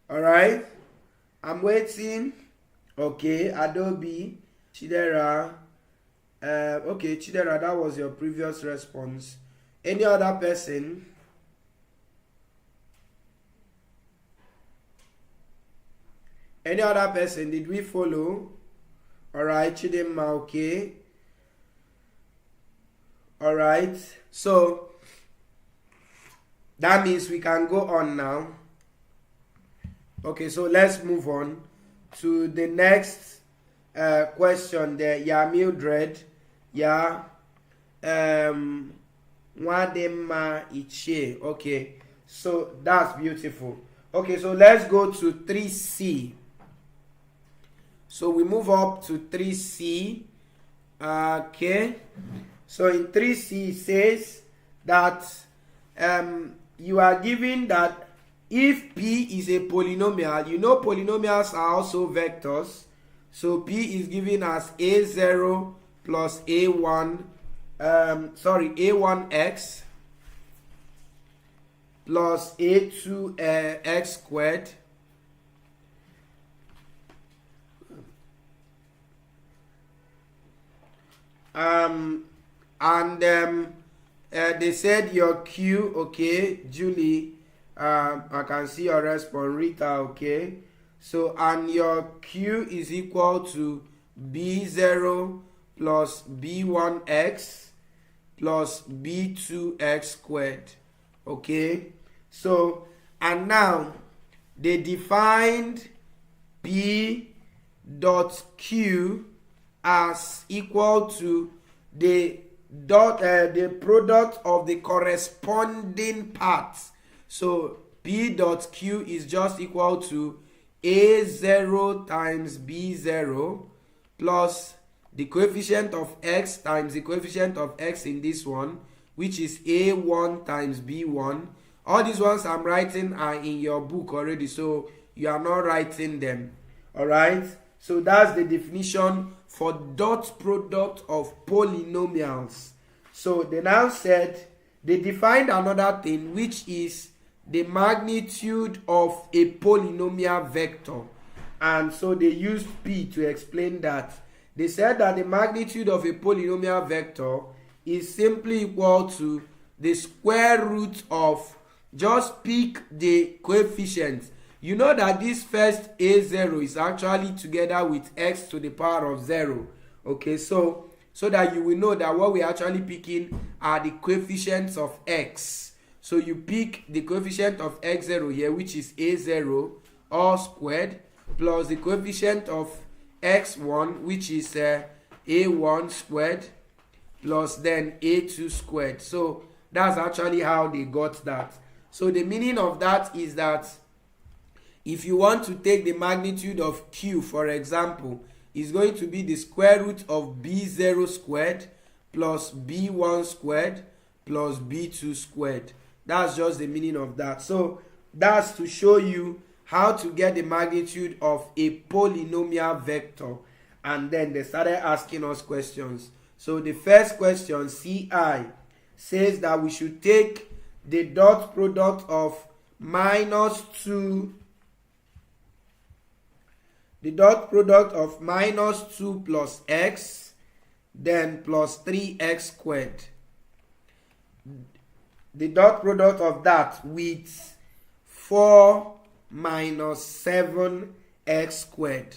All right, I'm waiting. Okay, Adobe, Chidera. Okay, Chidera, that was your previous response. Any other person? Any other person? Did we follow? All right, Chidema, okay. All right, so that means we can go on now. Okay, so let's move on to the next question there. Yeah, Mildred. Yeah. Wadema Iche. Okay, so that's beautiful. Okay, so let's go to 3C. So we move up to 3C. Okay, so in 3C it says that you are given that if P is a polynomial, you know polynomials are also vectors. So P is given as A0 plus A1, A1x plus A2x squared they said your Q, okay, Julie, I can see your response, Rita, okay. So, and your Q is equal to B0 plus B1x plus B2x squared, okay. So, and now they defined P dot Q as equal to the product of the corresponding parts. So P dot Q is just equal to A0 times B0 plus the coefficient of x times the coefficient of x in this one, which is A1 times B1. All these ones I'm writing are in your book already, so you are not writing them. All right, so that's the definition for dot product of polynomials. So they now said they defined another thing, which is the magnitude of a polynomial vector. And so they used P to explain that. They said that the magnitude of a polynomial vector is simply equal to the square root of, just pick the coefficients. You know that this first A0 is actually together with x to the power of 0. Okay, so that you will know that what we're actually picking are the coefficients of x. So you pick the coefficient of x0 here, which is A0 all squared, plus the coefficient of x1, which is A1 squared, plus then A2 squared. So that's actually how they got that. So the meaning of that is that if you want to take the magnitude of Q, for example, is going to be the square root of B0 squared plus B1 squared plus B2 squared. That's just the meaning of that. So that's to show you how to get the magnitude of a polynomial vector. And then they started asking us questions. So the first question, CI, says that we should take the dot product of minus 2, the dot product of minus 2 plus x, then plus 3x squared. The dot product of that with 4 minus 7x squared.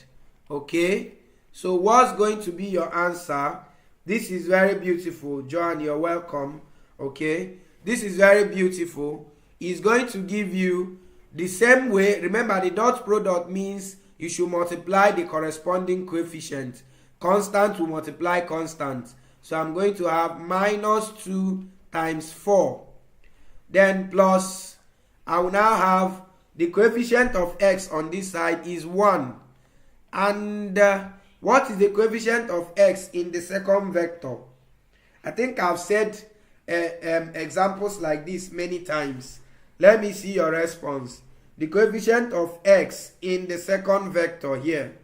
Okay, so what's going to be your answer? This is very beautiful. Joan, you're welcome. Okay, this is very beautiful. It's going to give you the same way. Remember, the dot product means you should multiply the corresponding coefficient. Constant will multiply constant. So I'm going to have minus 2 times 4 then plus, I will now have the coefficient of x on this side is 1. And what is the coefficient of x in the second vector? I think I've said examples like this many times. Let me see your response. The coefficient of x in the second vector here.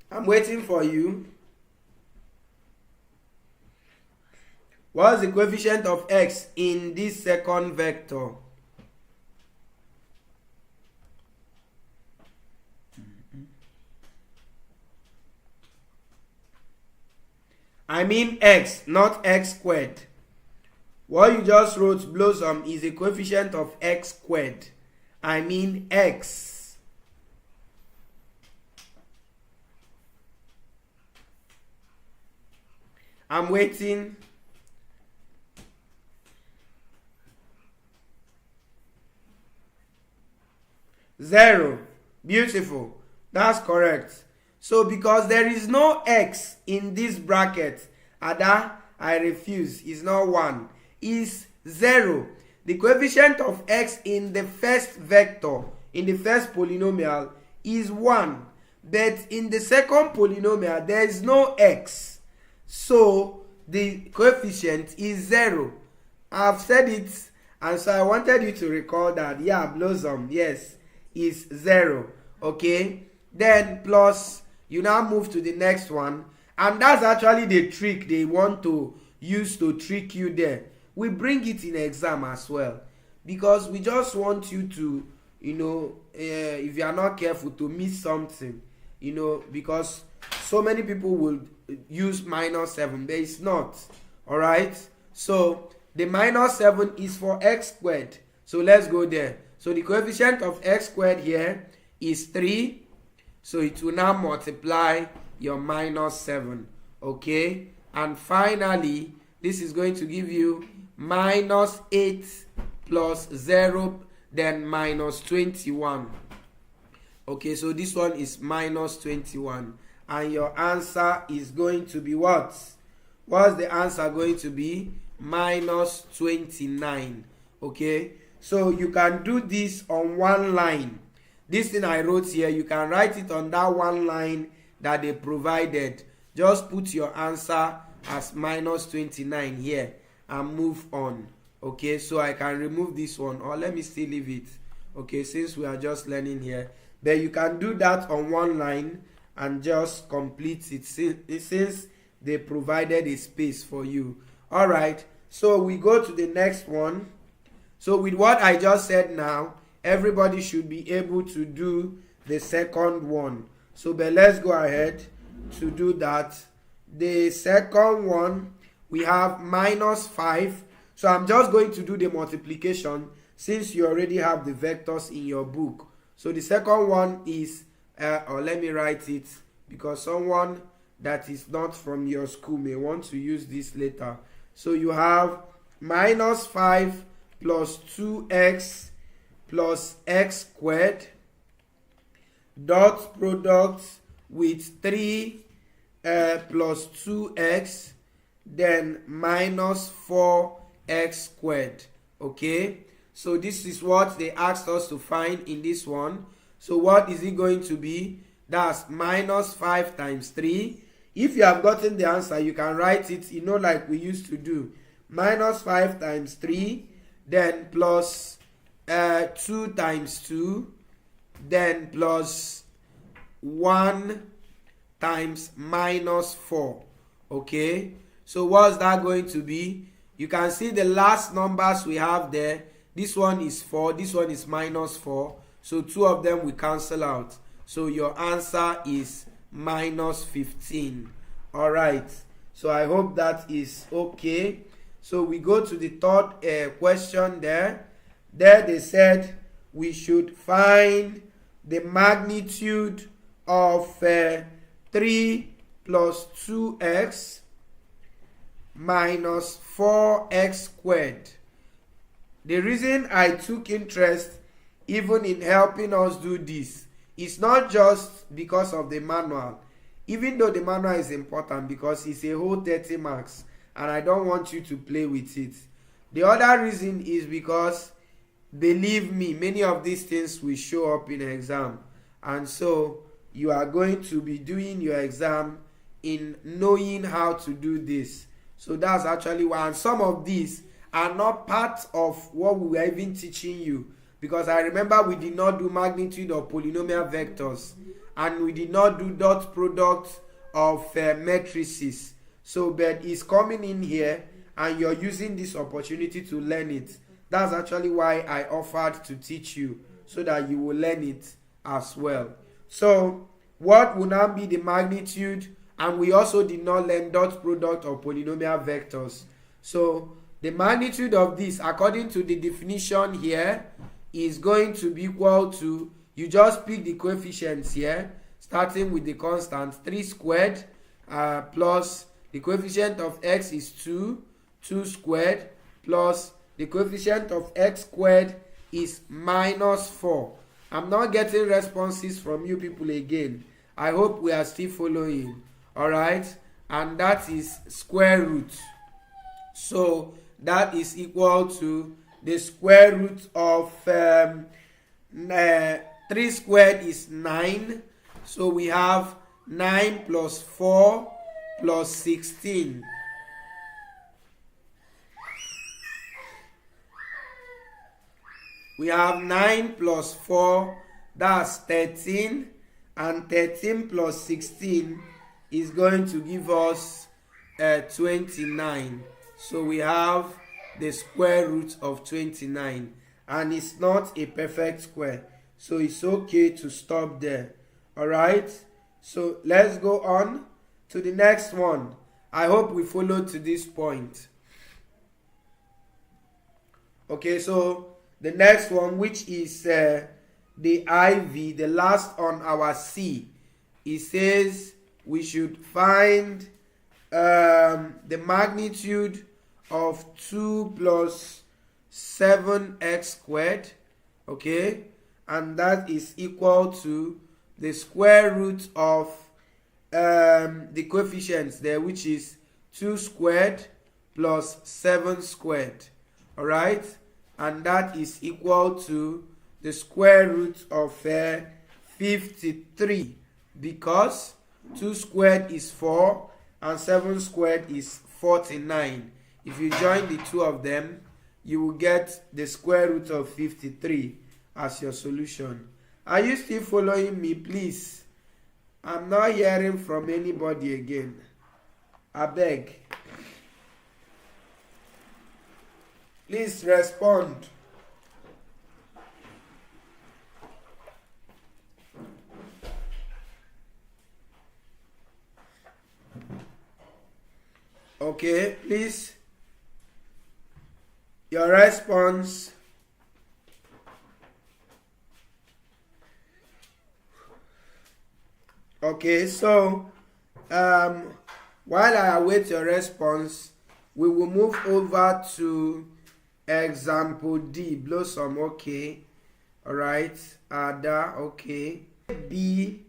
I'm waiting for you. What's the coefficient of x in this second vector? I mean x, not x squared. What you just wrote, Blossom, is a coefficient of x squared. I mean x. I'm waiting. Zero. Beautiful. That's correct. So because there is no x in this bracket, Ada, I refuse. It's not 1. It's 0. The coefficient of x in the first vector, in the first polynomial, is 1. But in the second polynomial, there is no x. So the coefficient is 0. I've said it, and so I wanted you to recall that. Yeah, Blossom, yes, is 0. Okay? Then plus, you now move to the next one. And that's actually the trick they want to use to trick you there. We bring it in exam as well. Because we just want you to, if you are not careful, to miss something. Because so many people will use -7, but it's not. Alright? So, the -7 is for x squared. So, let's go there. So, the coefficient of x squared here is 3. So, it will now multiply your -7. Okay? And finally, this is going to give you -8 plus 0, then -21. Okay, so this one is -21. And your answer is going to be what? What's the answer going to be? -29. Okay, so you can do this on one line. This thing I wrote here, you can write it on that one line that they provided. Just put your answer as -29 here and move on. Okay, so I can remove this one, or let me still leave it. Okay, since we are just learning here. But you can do that on one line and just complete it since they provided a space for you. Alright, so we go to the next one. So with what I just said now, everybody should be able to do the second one. So but let's go ahead to do that. The second one, we have -5. So I'm just going to do the multiplication since you already have the vectors in your book. So the second one is, or let me write it, because someone that is not from your school may want to use this later. So you have -5 plus 2x plus x squared dot product with 3 plus 2x, then -4x squared. Okay, so this is what they asked us to find in this one. So what is it going to be? That's -5 times 3. If you have gotten the answer, you can write it, like we used to do. -5 times 3, then plus 2 times 2, then plus 1 times -4. Okay, so what's that going to be? You can see the last numbers we have there. This one is 4, this one is -4. So 2 of them will cancel out. So your answer is -15. Alright, so I hope that is okay. So we go to the third question there. There they said we should find the magnitude of 3 plus 2x minus 4x squared. The reason I took interest even in helping us do this is not just because of the manual. even though the manual is important because it's a whole 30 marks and I don't want you to play with it. The other reason is because, believe me, many of these things will show up in exam, and so you are going to be doing your exam in knowing how to do this. So that's actually why, and some of these are not part of what we were even teaching you, because I remember we did not do magnitude of polynomial vectors and we did not do dot product of matrices. So but it's coming in here and you're using this opportunity to learn it. That's actually why I offered to teach you, so that you will learn it as well. So what will now be the magnitude? And we also did not learn dot product of polynomial vectors. So the magnitude of this, according to the definition here, is going to be equal to, you just pick the coefficients here, starting with the constant 3 squared plus the coefficient of x is 2 squared, plus the coefficient of x squared is minus 4. I'm not getting responses from you people again. I hope we are still following. Alright, and that is square root. So that is equal to the square root of 3 squared is 9. So we have 9 plus 4 plus 16. We have 9 plus 4, that's 13, and 13 plus 16 is going to give us 29. So we have the square root of 29, and it's not a perfect square, so it's okay to stop there. Alright, so let's go on to the next one. I hope we followed to this point. Okay, so the next one, which is the IV, the last on our C, it says we should find the magnitude of 2 plus 7x squared, okay, and that is equal to the square root of the coefficients there, which is 2 squared plus 7 squared. Alright, and that is equal to the square root of 53, because 2 squared is 4 and 7 squared is 49. If you join the two of them, you will get the square root of 53 as your solution. Are you still following me, please? I'm not hearing from anybody again. I beg. Please respond. Okay, please. Your response. Okay, so while I await your response, we will move over to example D. Blossom, okay. Alright. Ada, okay. B,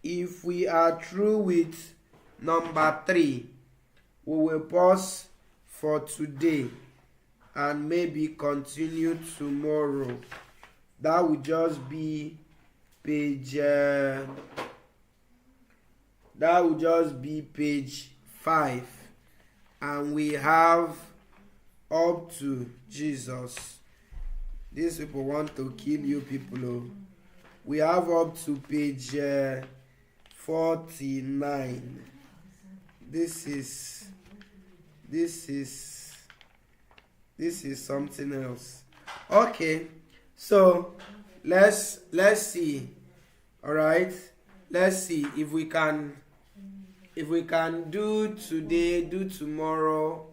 if we are through with number 3, we will pause for today and maybe continue tomorrow. That will just be page page 5, and we have up to Jesus. These people want to kill you people. Oh. We have up to page 49. This is something else. Okay, so let's see. All right, let's see if we can do today, do tomorrow,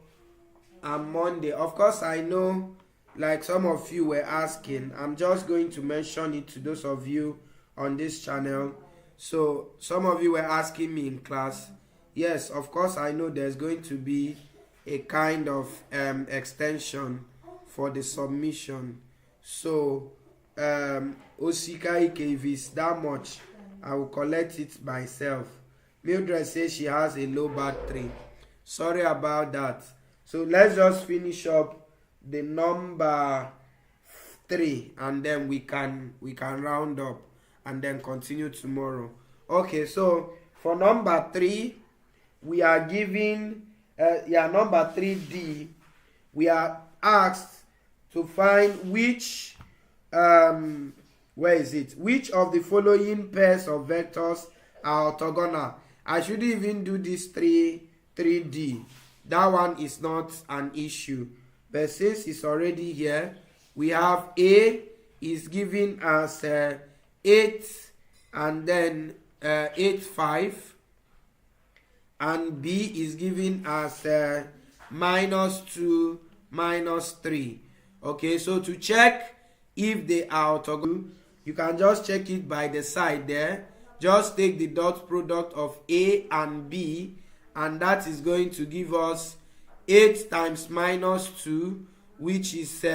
and Monday. Of course, I know, like some of you were asking, I'm just going to mention it to those of you on this channel. So some of you were asking me in class. Yes, of course, I know there's going to be a kind of extension for the submission. So Osika, if it's that much, I will collect it myself. Mildred says she has a low battery. Sorry about that. So let's just finish up the number 3 and then we can round up and then continue tomorrow. Okay, so for number 3 we are given number 3D, we are asked to find which which of the following pairs of vectors are orthogonal. I shouldn't even do this 3D. That one is not an issue. But since it's already here, we have A is given as 8 and then 8, 5. And B is given as -2, -3. Okay, so to check if they are orthogonal, you can just check it by the side there. Just take the dot product of A and B, and that is going to give us 8 times -2, which is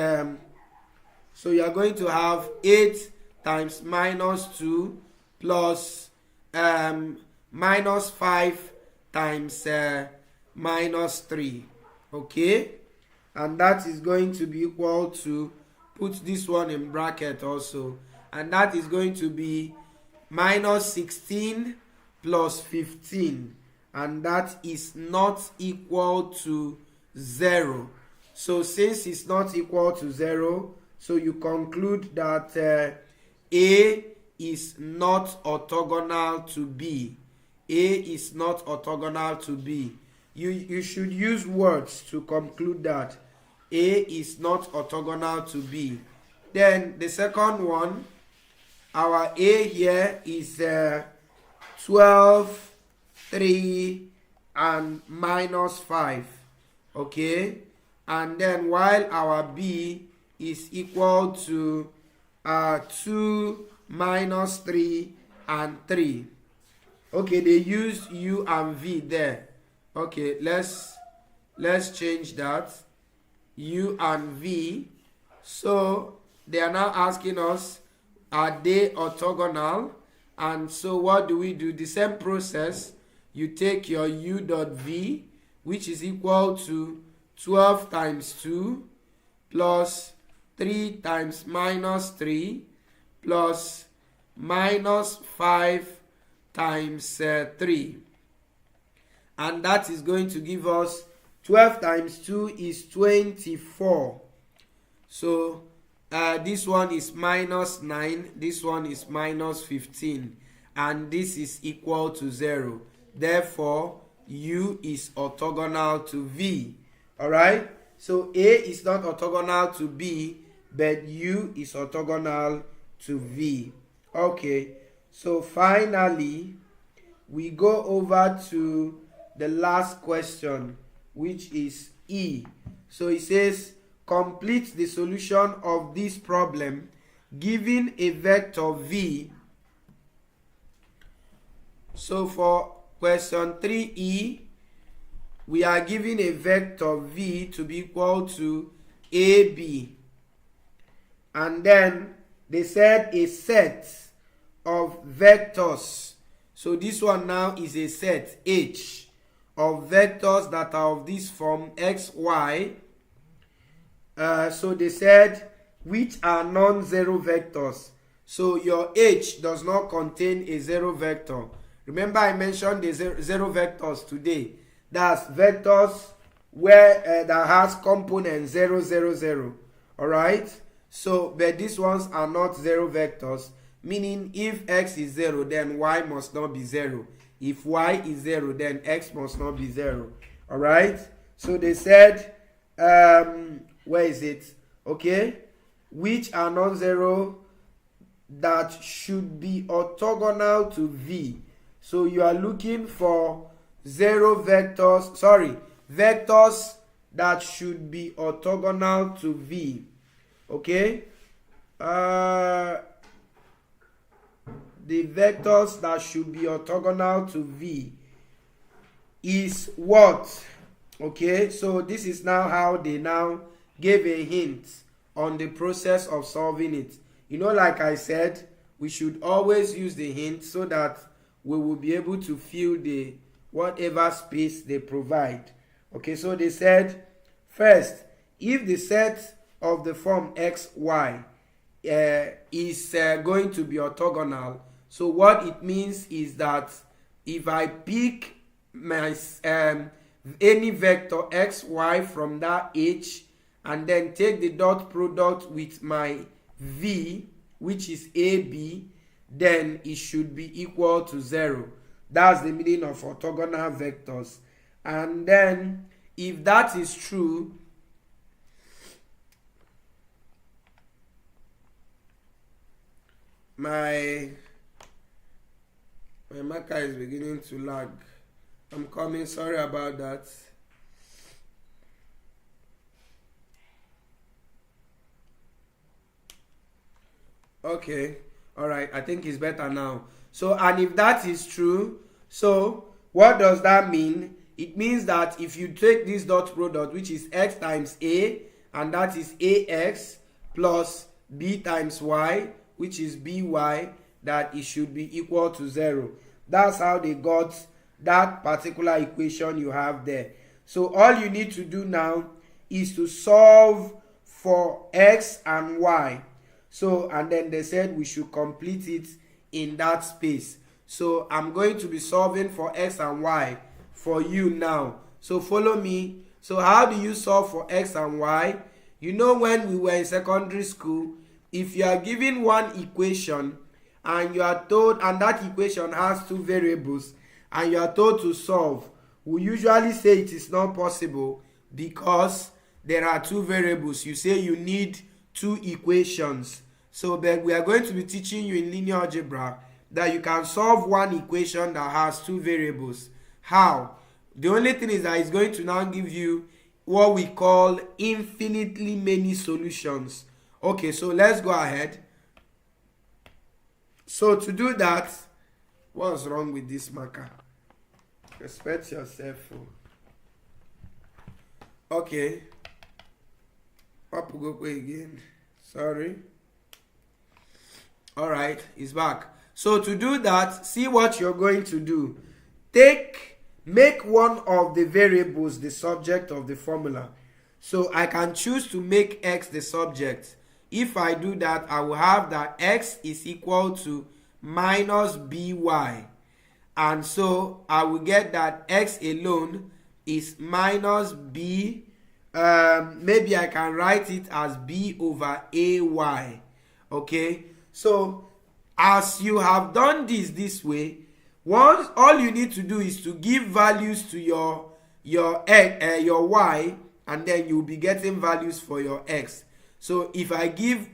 so you are going to have 8 times -2 plus -5 times -3. Okay, and that is going to be equal to, put this one in bracket also, and that is going to be -16 plus 15, and that is not equal to 0. So since it's not equal to 0, so you conclude that A is not orthogonal to B. A is not orthogonal to B. You should use words to conclude that A is not orthogonal to B. Then the second one, our A here is 12, 3, and -5. Okay, and then while our B is equal to 2, -3, and 3. Okay, they use U and V there. Okay, let's change that. U and V. So they are now asking us, are they orthogonal? And so what do? The same process. You take your U dot V, which is equal to 12 times 2 plus 3 times -3 plus -5 times 3. And that is going to give us 12 times 2 is 24. So this one is -9, this one is -15, and this is equal to 0. Therefore, U is orthogonal to V. Alright? So A is not orthogonal to B, but U is orthogonal to V. Okay, so finally, we go over to the last question, which is E. So it says, complete the solution of this problem given a vector V. So for question 3E, we are given a vector V to be equal to AB. And then they said a set of vectors. So this one now is a set H of vectors that are of this form X, Y. So they said which are non-zero vectors. So your H does not contain a zero vector. Remember I mentioned the zero vectors today. That's vectors where that has component 0, 0, 0. Alright? So, but these ones are not zero vectors, meaning if X is 0, then Y must not be 0. If Y is 0, then X must not be 0. Alright? So they said, where is it? Okay? Which are non-zero that should be orthogonal to V. So you are looking for vectors that should be orthogonal to V. Okay? The vectors that should be orthogonal to V is what? Okay, so this is now how they now gave a hint on the process of solving it. You know, like I said, we should always use the hint so that we will be able to fill the whatever space they provide. Okay, so they said first, if the set of the form xy is going to be orthogonal, so what it means is that if I pick my any vector xy from that H and then take the dot product with my v, which is AB, then it should be equal to 0. That's the meaning of orthogonal vectors. And then if that is true, my marker is beginning to lag. I'm coming, sorry about that. Okay, all right, I think it's better now. So, and if that is true, so what does that mean? It means that if you take this dot product, which is x times a, and that is ax, plus b times y, which is by, that it should be equal to 0. That's how they got that particular equation you have there. So all you need to do now is to solve for x and y. So, and then they said we should complete it in that space. So I'm going to be solving for x and y for you now. So follow me. So how do you solve for x and y? You know, when we were in secondary school, if you are given one equation and you are told, and that equation has two variables, and you are told to solve, we usually say it is not possible because there are two variables. You say you need two equations. So but we are going to be teaching you in linear algebra that you can solve one equation that has two variables. How? The only thing is that it's going to now give you what we call infinitely many solutions. Okay, so let's go ahead. So to do that, what's wrong with this marker? Respect yourself. Okay. Papa go again. Sorry. Alright, it's back. So to do that, see what you're going to do. Make one of the variables the subject of the formula. So I can choose to make x the subject. If I do that, I will have that x is equal to minus by. And so I will get that x alone is minus b. Maybe I can write it as b over ay. Okay, so as you have done this way, all you need to do is to give values to your y, and then you'll be getting values for your x. So if I give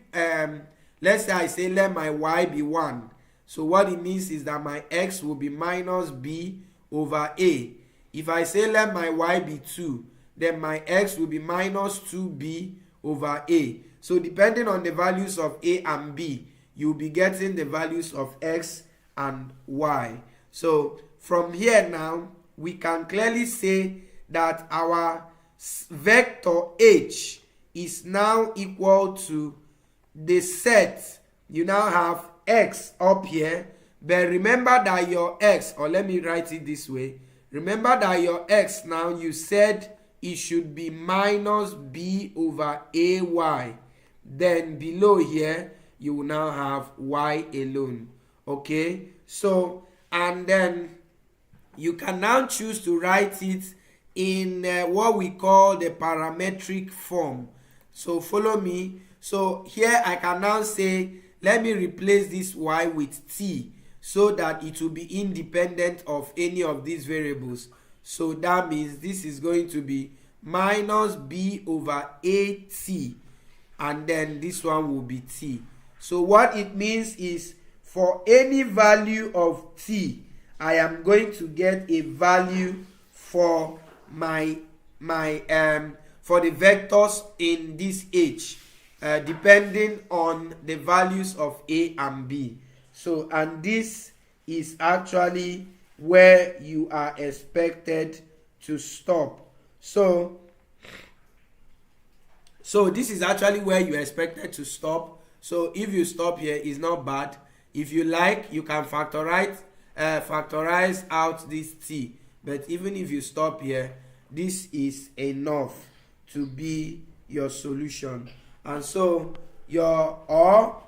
let's say I say let my y be 1, so what it means is that my x will be minus b over a. If I say let my y be 2, then my x will be minus 2b over a. So depending on the values of a and b, you'll be getting the values of x and y. So from here now, we can clearly say that our vector h is now equal to the set. You now have x up here, but remember that your x, or let me write it this way, remember that your x now, you said it should be minus b over ay. Then below here you will now have y alone. Okay, so and then you can now choose to write it in what we call the parametric form. So follow me. So here I can now say, let me replace this y with t so that it will be independent of any of these variables. So that means this is going to be minus b over at, and then this one will be t. So what it means is, for any value of t, I am going to get a value for my for the vectors in this h, depending on the values of a and b. So, and this is actually where you are expected to stop. So this is actually where you are expected to stop. So if you stop here, it's not bad. If you like, you can factorize factorize out this t, but even if you stop here, this is enough to be your solution. And so or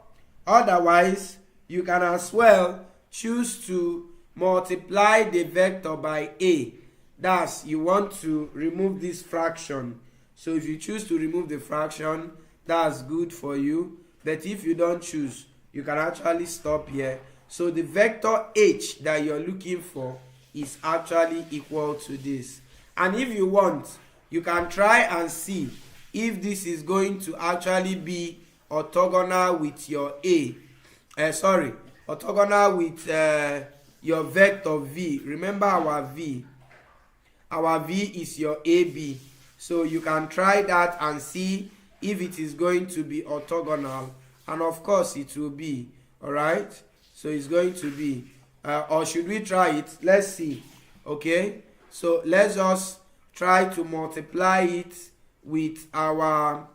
otherwise you can as well choose to multiply the vector by a. That's, you want to remove this fraction. So if you choose to remove the fraction, that's good for you. But if you don't choose, you can actually stop here. So the vector h that you're looking for is actually equal to this. And if you want, you can try and see if this is going to actually be orthogonal with your orthogonal with your vector v. Remember our v is your ab. So you can try that and see if it is going to be orthogonal, and of course it will be. All right, so it's going to be or should we try it? Let's see. Okay, so let's just try to multiply it with our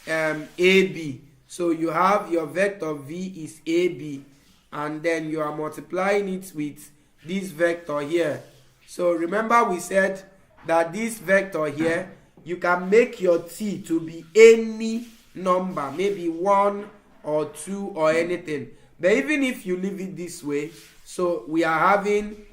ab. So you have your vector v is ab, and then you are multiplying it with this vector here. So remember we said that this vector here, you can make your t to be any number, maybe 1 or 2 or anything. But even if you leave it this way, so we are having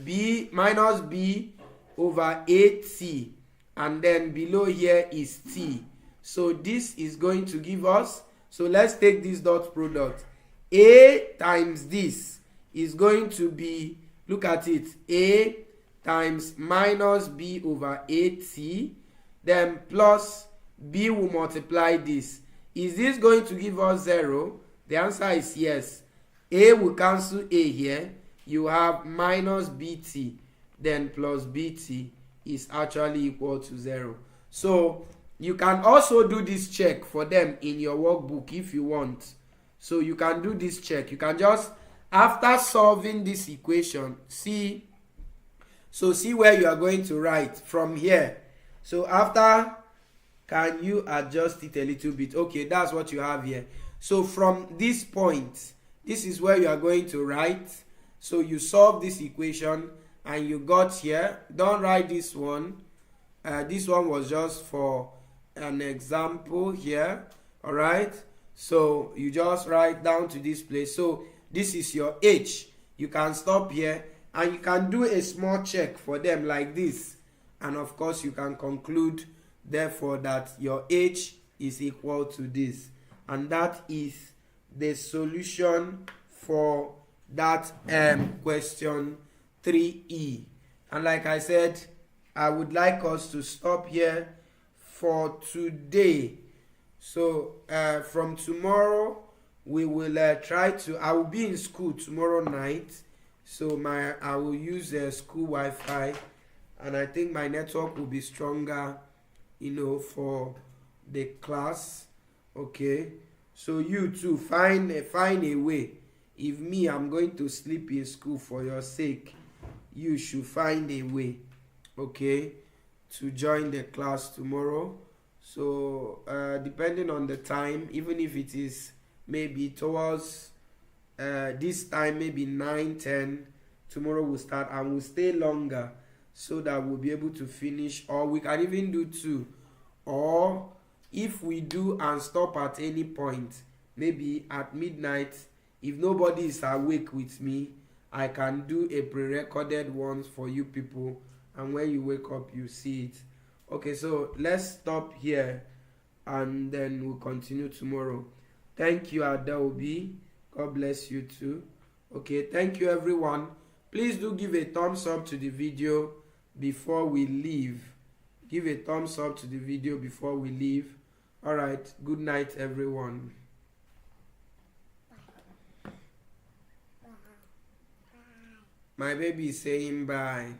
b minus b over 8t, and then below here is t. So this is going to give us, so let's take this dot product. A times this is going to be, look at it, a times minus b over 8t, then plus b will multiply this. Is this going to give us 0? The answer is yes. A will cancel a here. You have minus bt, then plus bt is actually equal to 0. So you can also do this check for them in your workbook if you want. So you can do this check. You can just, after solving this equation, see where you are going to write from here. So after, can you adjust it a little bit? Okay, that's what you have here. So from this point, this is where you are going to write. So you solve this equation and you got here. Don't write this one. This one was just for an example here. All right. So you just write down to this place. So this is your h. You can stop here and you can do a small check for them like this. And of course you can conclude therefore that your h is equal to this. And that is the solution for that question 3e. And like I said, I would like us to stop here for today. So from tomorrow we will try to, I will be in school tomorrow night, so I will use school Wi-Fi, and I think my network will be stronger, for the class. Okay, so you too find a way. If me, I'm going to sleep in school for your sake, you should find a way, okay, to join the class tomorrow. So depending on the time, even if it is maybe towards this time, maybe 9-10, tomorrow we'll start and we'll stay longer so that we'll be able to finish, or we can even do 2. Or if we do and stop at any point, maybe at midnight, if nobody is awake with me, I can do a pre-recorded one for you people, and when you wake up you see it. Okay, so let's stop here and then we'll continue tomorrow. Thank you, Adaobi. God bless you too. Okay, thank you everyone. Please do give a thumbs up to the video before we leave. Give a thumbs up to the video before we leave. All right, good night everyone. My baby is saying bye.